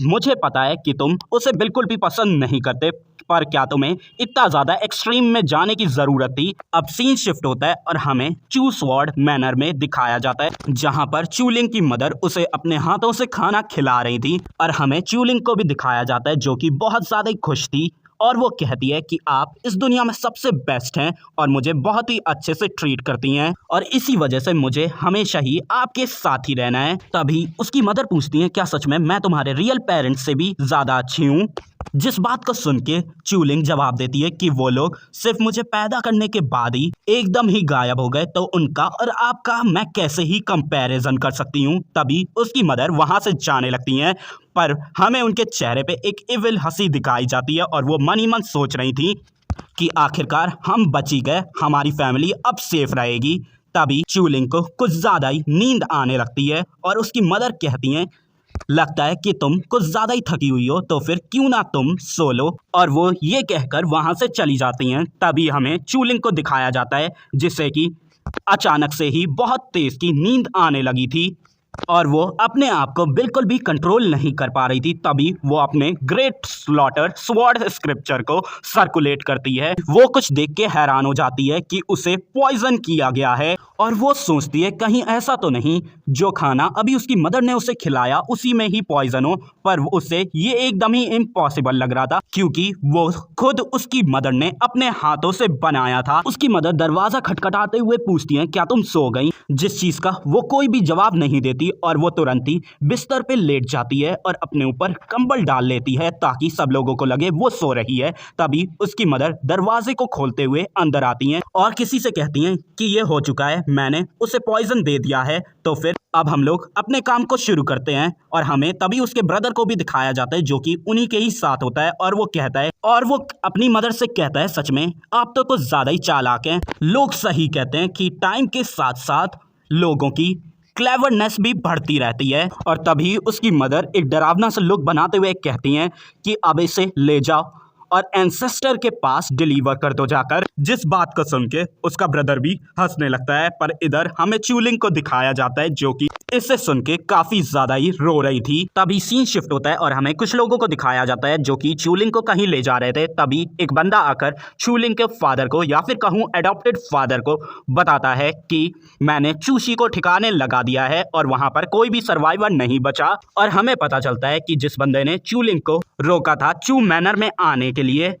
मुझे पता है कि तुम उसे बिल्कुल भी पसंद नहीं करते, पर क्या तुम्हें इतना ज्यादा एक्सट्रीम में जाने की जरूरत थी। अब सीन शिफ्ट होता है और हमें चू स्वॉर्ड मैनर में दिखाया जाता है जहां पर चूलिंग की मदर उसे अपने हाथों से खाना खिला रही थी और हमें चूलिंग को भी दिखाया जाता है जो कि बहुत ज्यादा ही खुश थी और वो कहती है कि आप इस दुनिया में सबसे बेस्ट हैं और मुझे बहुत ही अच्छे से ट्रीट करती हैं और इसी वजह से मुझे हमेशा ही आपके साथ ही रहना है। तभी उसकी मदर पूछती है क्या सच में मैं तुम्हारे रियल पेरेंट्स से भी ज्यादा अच्छी हूँ। जिस बात को सुन के चूलिंग जवाब देती है कि वो लोग सिर्फ मुझे पैदा करने के बाद ही एकदम ही गायब हो गए, तो उनका और आपका मैं कैसे ही कंपैरिजन कर सकती हूँ। तभी उसकी मदर वहां से जाने लगती हैं पर हमें उनके चेहरे पे एक इविल हंसी दिखाई जाती है और वो मन ही मन सोच रही थी कि आखिरकार हम बची गए, हमारी फैमिली अब सेफ रहेगी। तभी चूलिंग को कुछ ज्यादा ही नींद आने लगती है और उसकी मदर कहती हैं लगता है कि तुम कुछ ज्यादा ही थकी हुई हो, तो फिर क्यों ना तुम सो लो, और वो ये कहकर वहां से चली जाती हैं। तभी हमें चूलिंग को दिखाया जाता है जिससे कि अचानक से ही बहुत तेज की नींद आने लगी थी। और वो अपने आप को बिल्कुल भी कंट्रोल नहीं कर पा रही थी। तभी वो अपने ग्रेट स्लॉटर स्वॉर्ड स्क्रिप्चर को सर्कुलेट करती है। वो कुछ देख के हैरान हो जाती है कि उसे पॉइजन किया गया है और वो सोचती है कहीं ऐसा तो नहीं जो खाना अभी उसकी मदर ने उसे खिलाया उसी में ही पॉइजन हो। पर उसे ये एकदम ही इम्पॉसिबल लग रहा था क्योंकि वो खुद उसकी मदर ने अपने हाथों से बनाया था। उसकी मदर दरवाजा खटखटाते हुए पूछती है क्या तुम सो गई, जिस चीज का वो कोई भी जवाब नहीं देती और वो तुरंत ही बिस्तर पे लेट जाती है और अपने ऊपर कंबल डाल लेती है ताकि सब लोगों को लगे वो सो रही है। तभी उसकी मदर दरवाजे को खोलते हुए अंदर आती हैं और किसी से कहती हैं कि ये हो चुका है, मैंने उसे पॉइजन दे दिया है। तो फिर अब हम लोग अपने काम को शुरू करते हैं और हमें तभी उसके ब्रदर को भी दिखाया जाता है जो कि उन्हीं के ही साथ होता है और वो कहता है और वो अपनी मदर से कहता है सच में आप तो कुछ ज्यादा ही चालाक हैं। लोग सही कहते हैं कि टाइम के साथ साथ लोगों की क्लेवरनेस भी बढ़ती रहती है। और तभी उसकी मदर एक डरावना सा लुक बनाते हुए कहती हैं कि अब इसे ले जाओ और एंसेस्टर के पास डिलीवर कर दो जाकर। जिस बात को सुन के उसका ब्रदर भी हंसने लगता है। पर इधर हमें च्यूलिंग को दिखाया जाता है जो कि इसे सुन के काफी ज्यादा ही रो रही थी। तभी सीन शिफ्ट होता है और हमें कुछ लोगों को दिखाया जाता है जो कि च्यूलिंग को कहीं ले जा रहे थे। तभी एक बंदा आकर च्यूलिंग के फादर को या फिर कहूँ एडॉप्टेड फादर को बताता है कि मैंने चूशी को ठिकाने लगा दिया है और वहां पर कोई भी सर्वाइवर नहीं बचा। और हमें पता चलता है कि जिस बंदे ने च्यूलिंग को रोका था चू मैनर में आने के लिए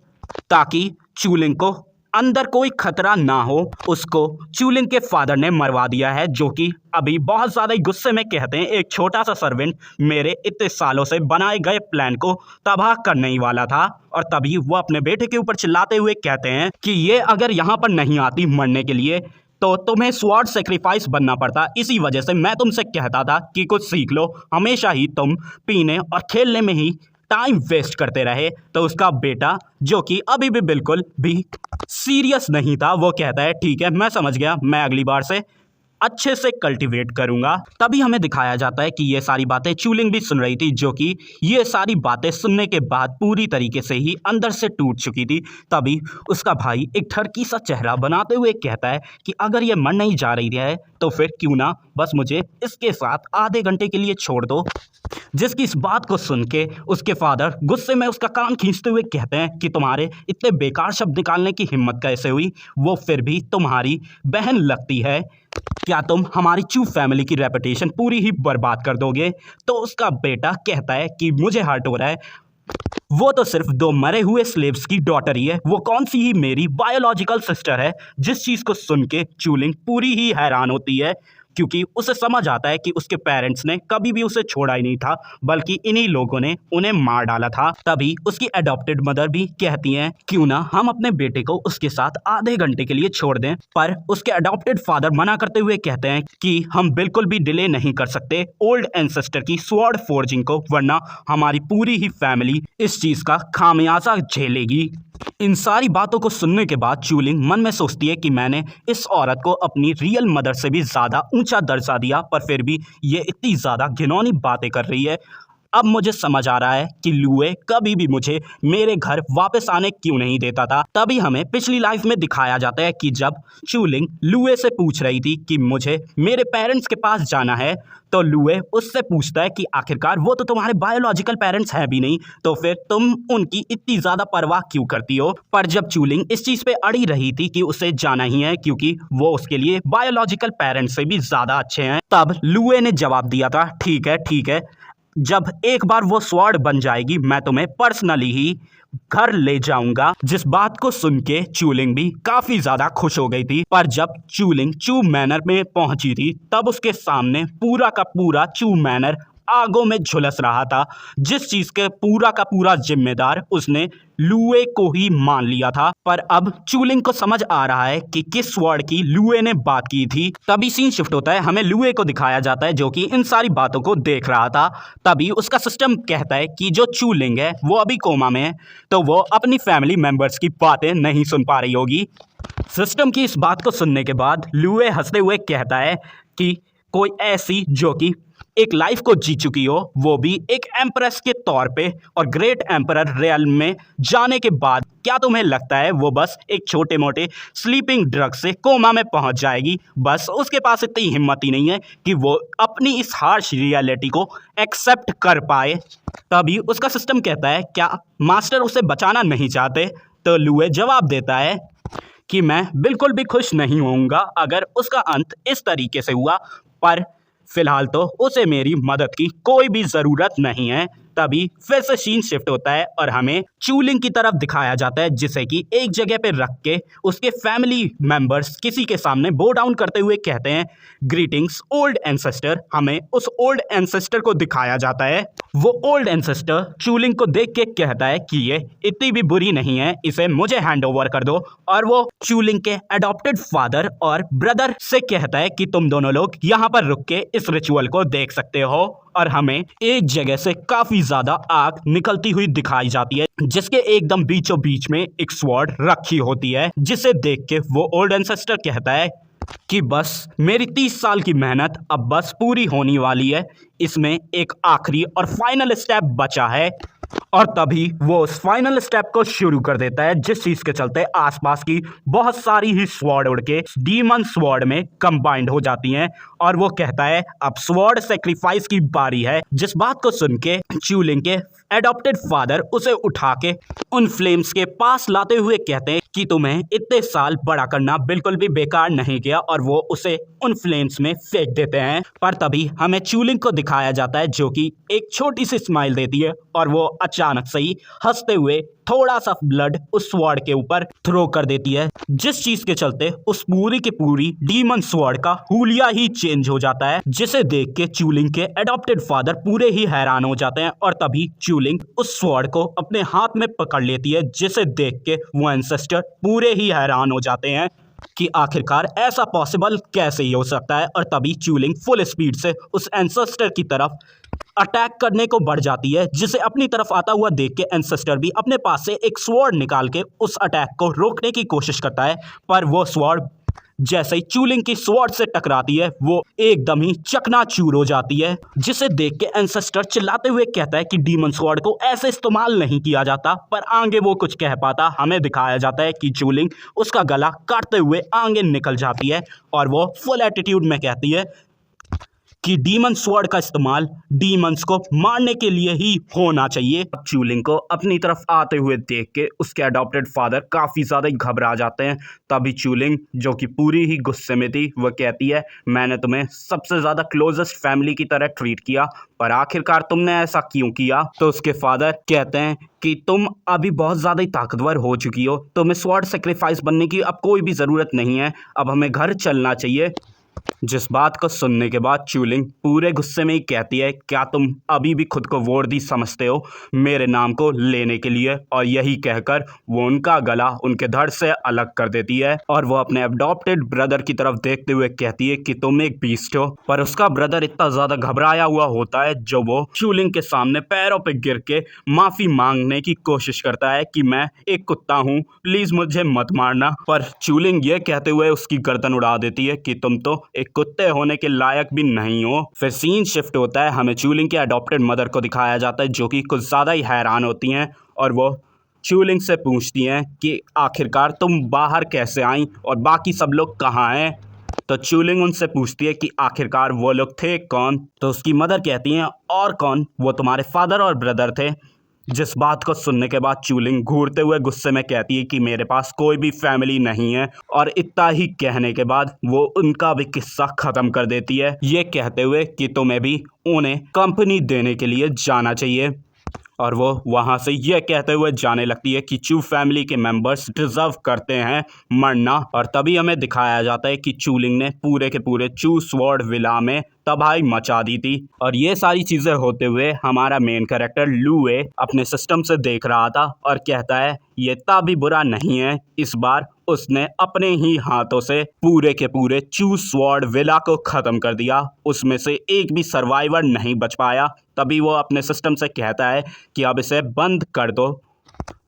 ताकि च्यूलिंग को अंदर कोई खतरा ना हो, उसको च्यूलिंग के फादर ने मरवा दिया है जो कि अभी बहुत ज़्यादा ही गुस्से में कहते हैं एक छोटा सा सर्वेंट मेरे इतने सालों से बनाए गए प्लान को तबाह करने ही वाला था। और तभी वो अपने बेटे के ऊपर चिल्लाते हुए कहते हैं कि ये अगर यहाँ पर नहीं आती मरने के लिए तो तुम्हें स्वॉर्ड सेक्रीफाइस बनना पड़ता। इसी वजह से मैं तुमसे कहता था कि कुछ सीख लो, हमेशा ही तुम पीने और खेलने में ही टाइम वेस्ट करते रहे। तो उसका बेटा जो कि अभी भी बिल्कुल भी सीरियस नहीं था वो कहता है ठीक है मैं समझ गया, मैं अगली बार से अच्छे से कल्टीवेट करूंगा। तभी हमें दिखाया जाता है कि ये सारी बातें च्यूलिंग भी सुन रही थी जो कि ये सारी बातें सुनने के बाद पूरी तरीके से ही अंदर से टूट चुकी थी। तभी उसका भाई एक ठरकी सा चेहरा बनाते हुए कहता है कि अगर ये मर नहीं जा रही है तो फिर क्यों ना बस मुझे इसके साथ आधे घंटे के लिए छोड़ दो। जिसकी इस बात को सुन के उसके फादर गुस्से में उसका कान खींचते हुए कहते हैं कि तुम्हारे इतने बेकार शब्द निकालने की हिम्मत कैसे हुई, वो फिर भी तुम्हारी बहन लगती है, क्या तुम हमारी चू फैमिली की रेपुटेशन पूरी ही बर्बाद कर दोगे। तो उसका बेटा कहता है कि मुझे हर्ट हो रहा है, वो तो सिर्फ दो मरे हुए स्लेव्स की डॉटर ही है, वो कौन सी ही मेरी बायोलॉजिकल सिस्टर है। जिस चीज़ को सुन के च्यूलिंग पूरी ही हैरान होती है क्योंकि उसे समझ आता है कि उसके पेरेंट्स ने कभी भी उसे छोड़ा ही नहीं था बल्कि इन्हीं लोगों ने उन्हें मार डाला था। तभी उसकी एडॉप्टेड मदर भी कहती हैं क्यों ना हम अपने बेटे को उसके साथ आधे घंटे के लिए छोड़ दें। पर उसके एडॉप्टेड फादर मना करते हुए कहते हैं कि हम बिल्कुल भी डिले नहीं कर सकते ओल्ड एंसेस्टर की स्वॉर्ड फोर्जिंग को, वरना हमारी पूरी ही फैमिली इस चीज़ का खामियाजा झेलेगी। इन सारी बातों को सुनने के बाद च्यूलिंग मन में सोचती है कि मैंने इस औरत को अपनी रियल मदर से भी ज़्यादा ऊंचा दर्जा दिया पर फिर भी ये इतनी ज़्यादा घिनौनी बातें कर रही है। अब मुझे समझ आ रहा है कि लुए कभी भी मुझे मेरे घर वापस आने क्यों नहीं देता था। तभी हमें पिछली लाइफ में दिखाया जाता है कि जब च्यूलिंग लुए से पूछ रही थी कि मुझे मेरे पेरेंट्स के पास जाना है तो लुए उससे पूछता है कि आखिरकार वो तो तुम्हारे बायोलॉजिकल पेरेंट्स हैं भी नहीं, तो फिर तुम उनकी इतनी ज़्यादा परवाह क्यों करती हो। पर जब च्यूलिंग इस चीज़ पे अड़ी रही थी कि उसे जाना ही है क्योंकि वो उसके लिए बायोलॉजिकल पेरेंट्स से भी ज़्यादा अच्छे हैं, तब लुए ने जवाब दिया था ठीक है, जब एक बार वो स्वॉर्ड बन जाएगी मैं तुम्हें पर्सनली ही घर ले जाऊंगा। जिस बात को सुन के च्यूलिंग भी काफी ज्यादा खुश हो गई थी। पर जब च्यूलिंग चू मैनर में पहुंची थी तब उसके सामने पूरा का पूरा चू मैनर आगों में झुलस रहा था, जिस चीज के पूरा का पूरा जिम्मेदार उसने लुए को ही मान लिया था। पर अब च्यूलिंग को समझ आ रहा है कि किस वर्ड की लुए ने बात की थी। तभी सीन शिफ्ट होता है, हमें लुए को दिखाया जाता है जो कि इन सारी बातों को देख रहा था। तभी उसका सिस्टम कहता है कि जो च्यूलिंग है वो अभी कोमा में है तो वो अपनी फैमिली मेंबर्स की बातें नहीं सुन पा रही होगी। सिस्टम की इस बात को सुनने के बाद लुए हंसते हुए कहता है कि कोई ऐसी जो कि एक लाइफ को जी चुकी हो, वो भी एक एम्प्रेस के तौर पे, और ग्रेट एम्परर रियल्म में जाने के बाद क्या तुम्हें लगता है वो बस एक छोटे मोटे स्लीपिंग ड्रग से कोमा में पहुंच जाएगी? बस उसके पास इतनी हिम्मत ही नहीं है कि वो अपनी इस हार्श रियलिटी को एक्सेप्ट कर पाए। तभी उसका सिस्टम कहता है क्या मास्टर उसे बचाना नहीं चाहते? तो लुए जवाब देता है कि मैं बिल्कुल भी खुश नहीं होऊंगा अगर उसका अंत इस तरीके से हुआ, पर फिलहाल तो उसे मेरी मदद की कोई भी ज़रूरत नहीं है। तभी फिर से सीन शिफ्ट होता है और हमें चूलिंग की तरफ दिखाया जाता है, जिसे कि एक जगह पे रख के उसके फैमिली मेंबर्स किसी के सामने बो डाउन करते हुए कहते हैं ग्रीटिंग्स ओल्ड एंसेस्टर। हमें उस ओल्ड एंसेस्टर को दिखाया जाता है। वो ओल्ड एंसेस्टर चूलिंग को देख के कहता है कि ये इतनी भी बुरी नहीं है, इसे मुझे हैंड ओवर कर दो। और वो चूलिंग के अडॉप्टेड फादर और ब्रदर से कहता है कि तुम दोनों लोग यहाँ पर रुक के इस रिचुअल को देख सकते हो। और हमें एक जगह से काफी ज्यादा आग निकलती हुई दिखाई जाती है, जिसके एकदम बीचों बीच में एक स्वॉर्ड रखी होती है, जिसे देख के वो ओल्ड एंसेस्टर कहता है कि बस मेरी 30 साल की मेहनत अब बस पूरी होने वाली है, इसमें एक आखिरी और फाइनल स्टेप बचा है। और तभी वो उस फाइनल स्टेप को शुरू कर देता है, जिस चीज के चलते आसपास की बहुत सारी ही स्वॉर्ड उड़ के डीमन स्वॉर्ड में कंबाइंड हो जाती हैं। और वो कहता है अब स्वॉर्ड सेक्रीफाइस की बारी है। जिस बात को सुन के चूलिंग के एडॉप्टेड फादर उसे उठा के उन फ्लेम्स के पास लाते हुए कहते हैं कि तुम्हें इतने साल बड़ा करना बिल्कुल भी बेकार नहीं किया, और वो उसे उन फ्लेम्स में फेंक देते हैं। पर तभी हमें चूलिंग को दिखाया जाता है, जो कि एक छोटी सी स्माइल देती है, और वो अचानक से ही हंसते हुए थोड़ा सा ब्लड उस स्वॉर्ड के ऊपर थ्रो कर देती है, जिस चीज के चलते उस पूरी की पूरी डीमन स्वॉर्ड का हुलिया ही चेंज हो जाता है, जिसे देख के चूलिंग के एडॉप्टेड फादर पूरे ही हैरान हो जाते हैं। और तभी चूलिंग उस स्वॉर्ड को अपने हाथ में पकड़ लेती है, जिसे देख के वो एंसेस्टर पूरे ही हैरान हो जाते हैं कि आखिरकार ऐसा पॉसिबल कैसे ही हो सकता है। और तभी चूलिंग फुल स्पीड से उस एंसेस्टर की तरफ अटैक करने को बढ़ जाती है, जिसे अपनी तरफ आता हुआ देख के एंसेस्टर भी अपने पास से एक स्वॉर्ड निकाल के उस अटैक को रोकने की कोशिश करता है। पर वो स्वॉर्ड जैसे ही चूलिंग की स्वॉर्ड से टकराती है, वो एकदम ही चकनाचूर हो जाती है, जिसे देख के एंसेस्टर चिल्लाते हुए कहता है कि डीमन स्वॉर्ड को ऐसे इस्तेमाल नहीं किया जाता। पर आगे वो कुछ कह पाता हमें दिखाया जाता है कि चूलिंग उसका गला काटते हुए आगे निकल जाती है, और वो फुल एटीट्यूड में कहती है कि डीमन स्वॉर्ड का इस्तेमाल डीमंस को मारने के लिए ही होना चाहिए। चूलिंग को अपनी तरफ आते हुए देख के उसके अडॉप्टेड फादर काफ़ी ज़्यादा घबरा जाते हैं। तभी चूलिंग, जो कि पूरी ही गुस्से में थी, वह कहती है मैंने तुम्हें सबसे ज़्यादा क्लोजेस्ट फैमिली की तरह ट्रीट किया, पर आखिरकार तुमने ऐसा क्यों किया? तो उसके फादर कहते हैं कि तुम अभी बहुत ज़्यादा ही ताकतवर हो चुकी हो, तुम्हें स्वॉर्ड सेक्रीफाइस बनने की अब कोई भी ज़रूरत नहीं है, अब हमें घर चलना चाहिए। जिस बात को सुनने के बाद चूलिंग पूरे गुस्से में ही कहती है क्या तुम अभी भी खुद को वर्दी समझते हो मेरे नाम को लेने के लिए? और यही कहकर वो उनका गला उनके धड़ से अलग कर देती है, और वो अपने अडॉप्टेड ब्रदर की तरफ देखते हुए कहती है कि तुम एक बीस्ट हो। पर उसका ब्रदर इतना ज़्यादा घबराया हुआ होता है, जो वो चूलिंग के सामने पैरों पर गिर के माफ़ी मांगने की कोशिश करता है कि मैं एक कुत्ता हूँ, प्लीज़ मुझे मत मारना। पर चूलिंग ये कहते हुए उसकी गर्दन उड़ा देती है कि तुम तो एक कुत्ते होने के लायक भी नहीं हो। फिर सीन शिफ्ट होता है, हमें चूलिंग के अडॉप्टेड मदर को दिखाया जाता है, जो कि कुछ ज़्यादा ही हैरान होती हैं, और वो चूलिंग से पूछती हैं कि आखिरकार तुम बाहर कैसे आई और बाकी सब लोग कहाँ हैं? तो चूलिंग उनसे पूछती है कि आखिरकार वो लोग थे कौन? तो उसकी मदर कहती हैं और कौन, वो तुम्हारे फादर और ब्रदर थे। जिस बात को सुनने के बाद चूलिंग घूरते हुए गुस्से में कहती है कि मेरे पास कोई भी फैमिली नहीं है, और इतना ही कहने के बाद वो उनका भी किस्सा ख़त्म कर देती है, ये कहते हुए कि तुम्हें भी उन्हें कंपनी देने के लिए जाना चाहिए। और वो वहाँ से ये कहते हुए जाने लगती है कि चू फैमिली के मेंबर्स डिजर्व करते हैं मरना। और तभी हमें दिखाया जाता है कि चूलिंग ने पूरे के पूरे चू स्वॉर्ड विला में तबाही मचा दी थी। और ये सारी चीज़ें होते हुए हमारा मेन कैरेक्टर लुए अपने सिस्टम से देख रहा था और कहता है ये इतना भी बुरा नहीं है, इस बार उसने अपने ही हाथों से पूरे के पूरे चू स्वॉर्ड विला को ख़त्म कर दिया, उसमें से एक भी सर्वाइवर नहीं बच पाया। तभी वो अपने सिस्टम से कहता है कि अब इसे बंद कर दो।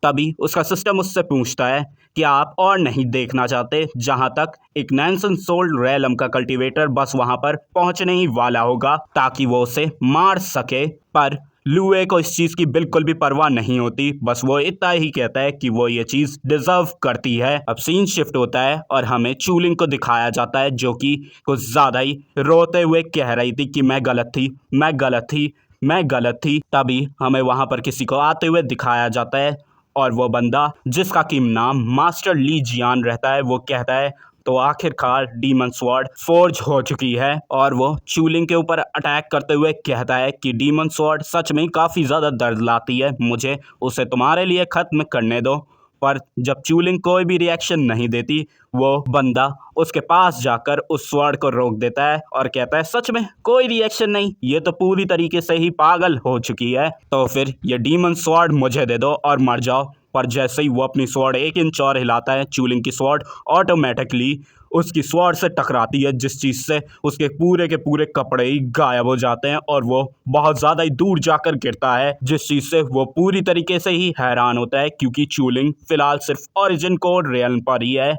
तभी उसका सिस्टम उससे पूछता है कि आप और नहीं देखना चाहते, जहां तक एक नैनसन सोल्ड रेलम का कल्टीवेटर बस वहां पर पहुंचने ही वाला होगा ताकि वो उसे मार सके। पर लुए को इस चीज की बिल्कुल भी परवाह नहीं होती, बस वो इतना ही कहता है कि वो ये चीज डिजर्व करती है। अब सीन शिफ्ट होता है और हमें चूलिंग को दिखाया जाता है जो कि कुछ ज्यादा ही रोते हुए कह रही थी कि मैं गलत थी, मैं गलत थी, मैं गलत थी। तभी हमें वहां पर किसी को आते हुए दिखाया जाता है और वो बंदा जिसका कि नाम मास्टर ली जियान रहता है, वो कहता है तो आखिरकार डीमन स्वॉर्ड फोर्ज हो चुकी है। और वो चूलिंग के ऊपर अटैक करते हुए कहता है कि डीमन स्वॉर्ड सच में काफ़ी ज़्यादा दर्द लाती है, मुझे उसे तुम्हारे लिए ख़त्म करने दो। पर जब चूलिंग कोई भी रिएक्शन नहीं देती, वो बंदा उसके पास जाकर उस स्वॉर्ड को रोक देता है और कहता है सच में कोई रिएक्शन नहीं, ये तो पूरी तरीके से ही पागल हो चुकी है, तो फिर ये डीमन स्वॉर्ड मुझे दे दो और मर जाओ। पर जैसे ही वो अपनी स्वॉर्ड 1 इंच और हिलाता है, चूलिंग की स्वॉर्ड ऑटोमेटिकली उसकी स्वॉर्ड से टकराती है, जिस चीज़ से उसके पूरे के पूरे कपड़े ही गायब हो जाते हैं और वो बहुत ज़्यादा ही दूर जाकर गिरता है, जिस चीज़ से वो पूरी तरीके से ही हैरान होता है क्योंकि चूलिंग फिलहाल सिर्फ ओरिजिन कोड रियल्म पर ही है,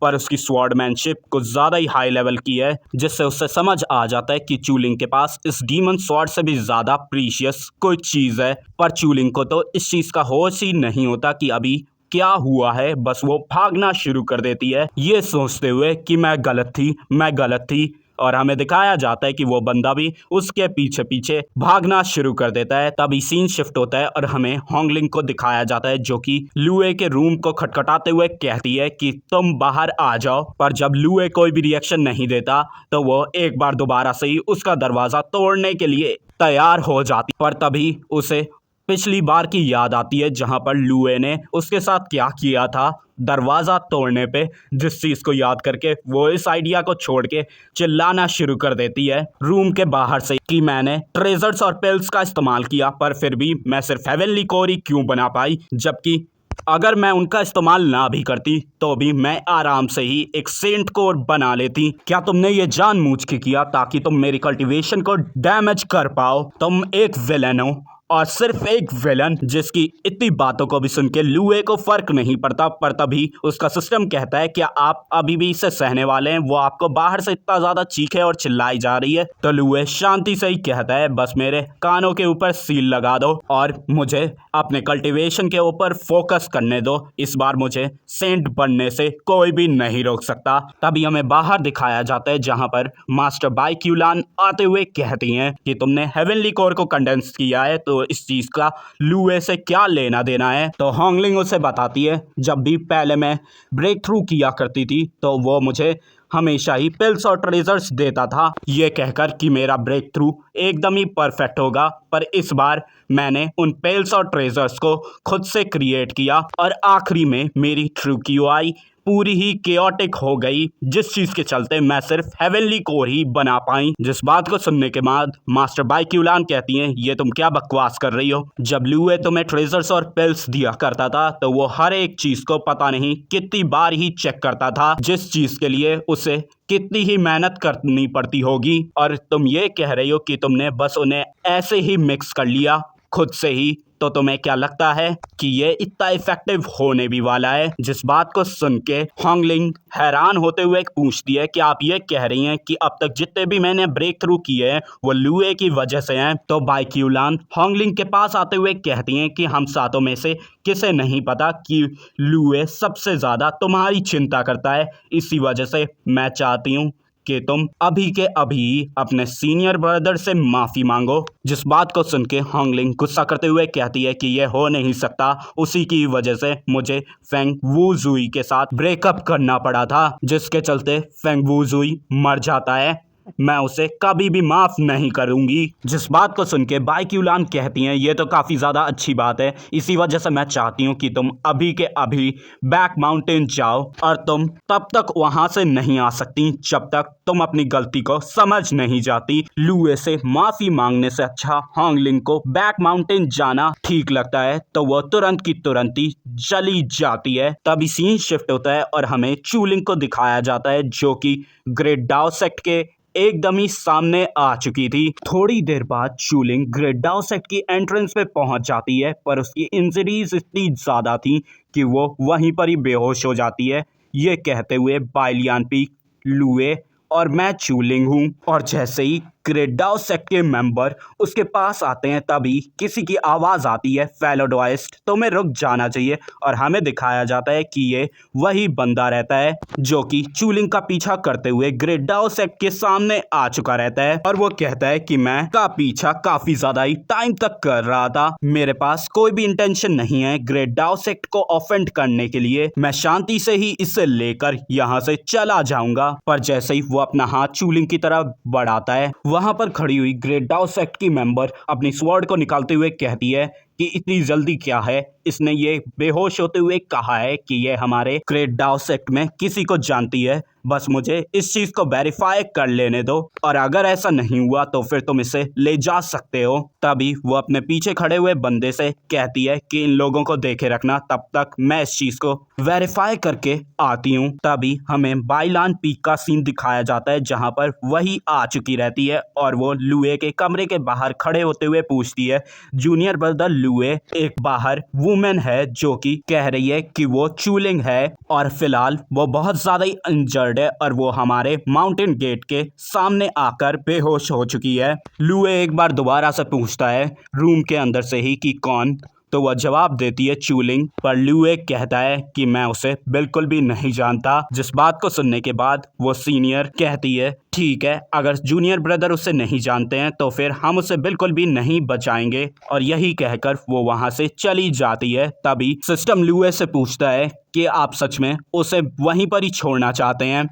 पर उसकी स्वॉर्डमैनशिप कुछ ज़्यादा ही हाई लेवल की है, जिससे उसे समझ आ जाता है कि चूलिंग के पास इस डीमन स्वॉर्ड से भी ज़्यादा प्रीशियस कोई चीज़ है। पर चूलिंग को तो इस चीज़ का होश ही नहीं होता कि अभी क्या हुआ है, बस वो भागना शुरू कर देती है ये सोचते हुए कि मैं गलत थी, मैं गलत थी। और हमें दिखाया जाता है कि वो बंदा भी उसके पीछे पीछे भागना शुरू कर देता है। तभी सीन शिफ्ट होता है और हमें होंगलिंग को दिखाया जाता है जो कि लुए के रूम को खटखटाते हुए कहती है कि तुम बाहर आ जाओ। पर जब लुए कोई भी रिएक्शन नहीं देता तो वो एक बार दोबारा से ही उसका दरवाज़ा तोड़ने के लिए तैयार हो जाती, पर तभी उसे पिछली बार की याद आती है जहां पर लुए ने उसके साथ क्या किया था दरवाज़ा तोड़ने पे, जिस चीज़ को याद करके वो इस आइडिया को छोड़ के चिल्लाना शुरू कर देती है रूम के बाहर से कि मैंने ट्रेजर्स और पिल्स का इस्तेमाल किया, पर फिर भी मैं सिर्फ हेवनली कोर ही क्यों बना पाई, जबकि अगर मैं उनका इस्तेमाल ना भी करती तो भी मैं आराम से ही एक सेंट कोर बना लेती। क्या तुमने ये जानबूझ के किया ताकि तुम मेरी कल्टीवेशन को डैमेज कर पाओ? तुम एक विलेन हो और सिर्फ एक विलन, जिसकी इतनी बातों को भी सुन के लुए को फर्क नहीं पड़ता। पर तभी उसका सिस्टम कहता है कि आप अभी भी इसे सहने वाले हैं, वो आपको बाहर से इतना ज़्यादा चीखे और चिल्लाई जा रही है। तो लुए शांति से ही कहता है बस मेरे कानों के ऊपर सील लगा दो और मुझे अपने कल्टीवेशन के ऊपर फोकस करने दो, इस बार मुझे सेंट बनने से कोई भी नहीं रोक सकता। तभी हमें बाहर दिखाया जाता है जहां पर मास्टर बाइक्यूलान आते हुए कहती हैं कि तुमने हेवनली कोर को कंडेंस किया है, तो इस चीज का लुए से क्या लेना देना है? तो होंगलिंग उसे बताती है जब भी पहले मैं ब्रेक थ्रू किया करती थी तो वो मुझे हमेशा ही पिल्स और ट्रेजर्स देता था, ये कहकर कि मेरा ब्रेक थ्रू एकदम ही परफेक्ट होगा। पर इस बार मैंने उन पिल्स और ट्रेजर्स को खुद से क्रिएट किया और आखिरी में मेरी ट्रू क्यूआई पूरी ही केओटिक हो गई, जिस चीज के चलते मैं सिर्फ हेवनली कोर ही बना पाई। जिस बात को सुनने के बाद मास्टर बाइक्यूलान कहती हैं ये तुम क्या बकवास कर रही हो? जब लुए तुम्हें ट्रेजर्स और पिल्स दिया करता था तो वो हर एक चीज को पता नहीं कितनी बार ही चेक करता था, जिस चीज के लिए उसे कितनी ही मेहनत करनी पड़ती होगी, और तुम ये कह रही हो कि तुमने बस उन्हें ऐसे ही मिक्स कर लिया खुद से ही, तो तुम्हें क्या लगता है कि ये इतना इफेक्टिव होने भी वाला है? जिस बात को सुन के होंगलिंग हैरान होते हुए पूछती है कि आप ये कह रही हैं कि अब तक जितने भी मैंने ब्रेक थ्रू किए हैं वो लुए की वजह से हैं? तो बाइक्यूलान होंगलिंग के पास आते हुए कहती हैं कि हम सातों में से किसे नहीं पता कि लुए सबसे ज़्यादा तुम्हारी चिंता करता है, इसी वजह से मैं चाहती हूँ कि तुम अभी के अभी अपने सीनियर ब्रदर से माफ़ी मांगो। जिस बात को सुन के होंगलिंग गुस्सा करते हुए कहती है कि यह हो नहीं सकता, उसी की वजह से मुझे फेंग वूजुई के साथ ब्रेकअप करना पड़ा था, जिसके चलते फेंग वूजुई मर जाता है, मैं उसे कभी भी माफ नहीं करूंगी। जिस बात को सुन के बाइक्यूलान कहती हैं ये तो काफ़ी ज़्यादा अच्छी बात है, इसी वजह से मैं चाहती हूँ कि तुम अभी के अभी बैक माउंटेन जाओ और तुम तब तक वहां से नहीं आ सकती जब तक तुम अपनी गलती को समझ नहीं जाती। लुए से माफ़ी मांगने से अच्छा होंगलिंग को बैक माउंटेन जाना ठीक लगता है, तो वो तुरंत की तुरंत ही चली जाती है। तभी सीन शिफ्ट होता है और हमें चूलिंग को दिखाया जाता है जो कि ग्रेट डाओ सेक्ट के एकदम ही सामने आ चुकी थी। थोड़ी देर बाद चूलिंग ग्रेट डाउ सेक्ट की एंट्रेंस पे पहुंच जाती है, पर उसकी इंजरीज इतनी ज्यादा थी कि वो वहीं पर ही बेहोश हो जाती है। ये कहते हुए बाइलियान पीक, लुए और मैं चूलिंग हूँ। और जैसे ही ग्रेट डाउ सेक्ट के मेंबर उसके पास आते हैं तभी किसी की आवाज आती है, फेलोडोइस्ट तुम्हें रुक जाना चाहिए। और हमें दिखाया जाता है कि ये वही बंदा रहता है जो कि चूलिंग का पीछा करते हुए ग्रेट डाउ सेक्ट के सामने आ चुका रहता है। और वो कहता है कि मैं का पीछा काफी ज्यादा ही टाइम तक कर रहा था, मेरे पास कोई भी इंटेंशन नहीं है ग्रेट डाउ सेक्ट को ऑफेंड करने के लिए, मैं शांति से ही इसे लेकर यहाँ से चला जाऊंगा। पर जैसे ही वो अपना हाथ चूलिंग की तरफ बढ़ाता है, वहां पर खड़ी हुई ग्रेट डाउ सेक्ट की मेंबर अपनी स्वॉर्ड को निकालते हुए कहती है कि इतनी जल्दी क्या है, इसने ये बेहोश होते हुए कहा है कि ये हमारे ग्रेट डाउ सेक्ट में किसी को जानती है, बस मुझे इस चीज को वेरीफाई कर लेने दो, और अगर ऐसा नहीं हुआ तो फिर तुम इसे ले जा सकते हो। तभी वो अपने पीछे खड़े हुए बंदे से कहती है कि इन लोगों को देखे रखना, तब तक मैं इस चीज को वेरीफाई करके आती हूँ। तभी हमें बाइलान पीक का सीन दिखाया जाता है जहां पर वही आ चुकी रहती है और वो लुए के कमरे के बाहर खड़े होते हुए पूछती है, जूनियर ब्रदर लुए, एक बाहर वुमेन है जो कि कह रही है कि वो चूलिंग है और फिलहाल वो बहुत ज्यादा ही इंजर्ड है और वो हमारे माउंटेन गेट के सामने आकर बेहोश हो चुकी है। लुए एक बार दोबारा से पूछता है रूम के अंदर से ही कि कौन, तो वह जवाब देती है चूलिंग, पर लुए कहता है कि मैं उसे बिल्कुल भी नहीं जानता। जिस बात को सुनने के बाद वो सीनियर कहती है ठीक है, अगर जूनियर ब्रदर उसे नहीं जानते हैं तो फिर हम उसे बिल्कुल भी नहीं बचाएंगे, और यही कहकर वो वहां से चली जाती है। तभी सिस्टम लुए से पूछता है कि आप सच में उसे वहीं पर ही छोड़ना चाहते हैं।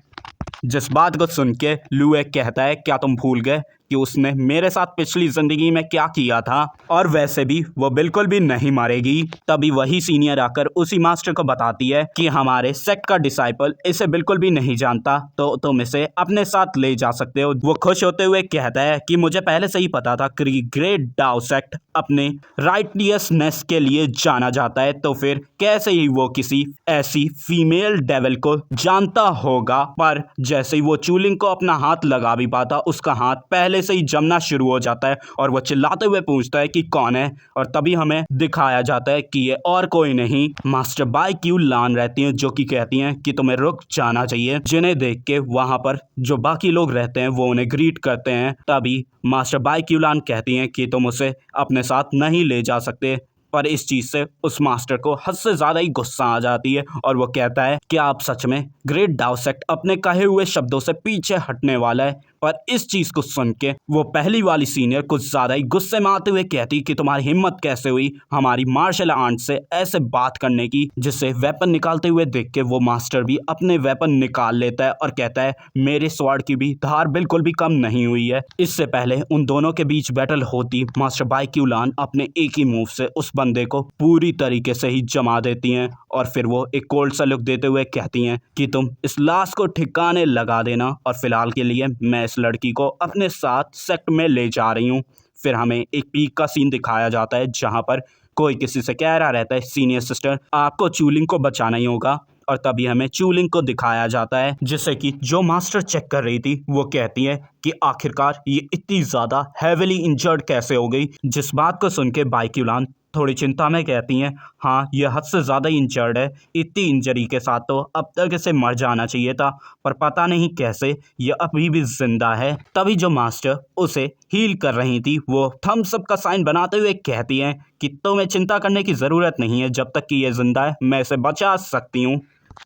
जिस बात को सुन के लुए कहता है क्या तुम भूल गए कि उसने मेरे साथ पिछली जिंदगी में क्या किया था, और वैसे भी वो बिल्कुल भी नहीं मरेगी। तभी वही सीनियर आकर उसी मास्टर को बताती है कि हमारे सेक्ट का डिसाइपल इसे बिल्कुल भी नहीं जानता, तो तुम इसे अपने साथ ले जा सकते हो। वो खुश होते हुए कहता है कि मुझे पहले से ही पता था कि ग्रेट डाउ सेक्ट अपने राइटलियसनेस के लिए जाना जाता है, तो फिर कैसे ही वो किसी ऐसी फीमेल डेविल को जानता होगा। पर जैसे ही वो चूलिंग को अपना हाथ लगा भी पाता, उसका हाथ पहले से ही जमना शुरू हो जाता है और वो चिल्लाते हुए पूछता है कि कौन है। और तभी हमें दिखाया जाता है कि ये और कोई नहीं मास्टर बाई क्यू लान रहती हैं, जो कि कहती हैं कि तुम्हें रुक जाना चाहिए। जिन्हें देख के वहां पर जो बाकी लोग रहते हैं वो उन्हें ग्रीट करते हैं। तभी मास्टर बाई क्यू लान कहती हैं कि तुम उसे अपने साथ नहीं ले जा सकते, पर इस चीज से उस मास्टर को हद से ज्यादा ही गुस्सा आ जाती है और वो कहता है कि आप सच में ग्रेट डाउ सेक्ट अपने कहे हुए शब्दों से पीछे हटने वाला है। पर इस चीज को सुन के वो पहली वाली सीनियर कुछ ज्यादा ही गुस्से में आते हुए कहती कि तुम्हारी हिम्मत कैसे हुई हमारी मार्शल आर्ट से ऐसे बात करने की। जिससे वेपन निकालते हुए देख के वो मास्टर भी अपने वेपन निकाल लेता है और कहता है मेरे स्वॉर्ड की भी धार बिल्कुल भी कम नहीं हुई है। इससे पहले उन दोनों के बीच बैटल होती, मास्टर बाई क्यू लान अपने एक ही मूव से उस बंदे को पूरी तरीके से ही जमा देती हैं और फिर वो एक कोल्ड सा लुक देते हुए कहती हैं कि तुम इस लाश को ठिकाने लगा देना, और फिलहाल के लिए मैं इस लड़की को अपने साथ सेक्ट में ले जा रही हूँ। फिर हमें एक पीक का सीन दिखाया जाता है जहाँ पर कोई किसी से कह रहा रहता है सीनियर सिस्टर आपको चूलिंग को बचाना ही होगा, और तभी हमें चूलिंग को दिखाया जाता है जिससे कि जो मास्टर चेक कर रही थी वो कहती है कि आखिरकार ये इतनी ज़्यादा हैविली इंजर्ड कैसे हो गई। जिस बात को सुन के बाई क्यू लान थोड़ी चिंता में कहती हैं हाँ ये हद से ज़्यादा इंजर्ड है, इतनी इंजरी के साथ तो अब तक इसे मर जाना चाहिए था, पर पता नहीं कैसे ये अभी भी जिंदा है। तभी जो मास्टर उसे हील कर रही थी वो थम्स अप का साइन बनाते हुए कहती हैं कि तुम्हें चिंता करने की ज़रूरत नहीं है, जब तक कि ये जिंदा है मैं इसे बचा सकती हूँ।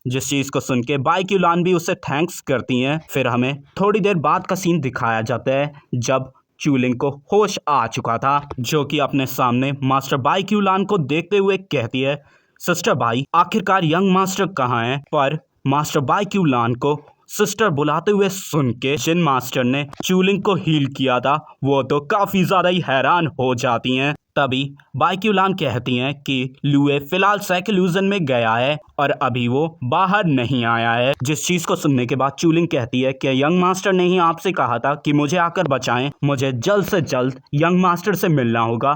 जिस चीज़ को सुन के बाई क्यू लान भी उसे थैंक्स करती हैं। फिर हमें थोड़ी देर बाद का सीन दिखाया जाता है जब चूलिंग को होश आ चुका था, जो कि अपने सामने मास्टर बाई क्यू लान को देखते हुए कहती है सिस्टर बाई आखिरकार यंग मास्टर कहाँ हैं। पर मास्टर बाई क्यू लान को सिस्टर बुलाते हुए सुन के जिन मास्टर ने चूलिंग को हील किया था वो तो काफ़ी ज़्यादा ही हैरान हो जाती हैं। तभी बाई क्यू लान कहती हैं कि लुए फिलहाल साइकिलूजन में गया है और अभी वो बाहर नहीं आया है। जिस चीज़ को सुनने के बाद चूलिंग कहती है कि यंग मास्टर ने ही आपसे कहा था कि मुझे आकर बचाएं, मुझे जल्द से जल्द यंग मास्टर से मिलना होगा।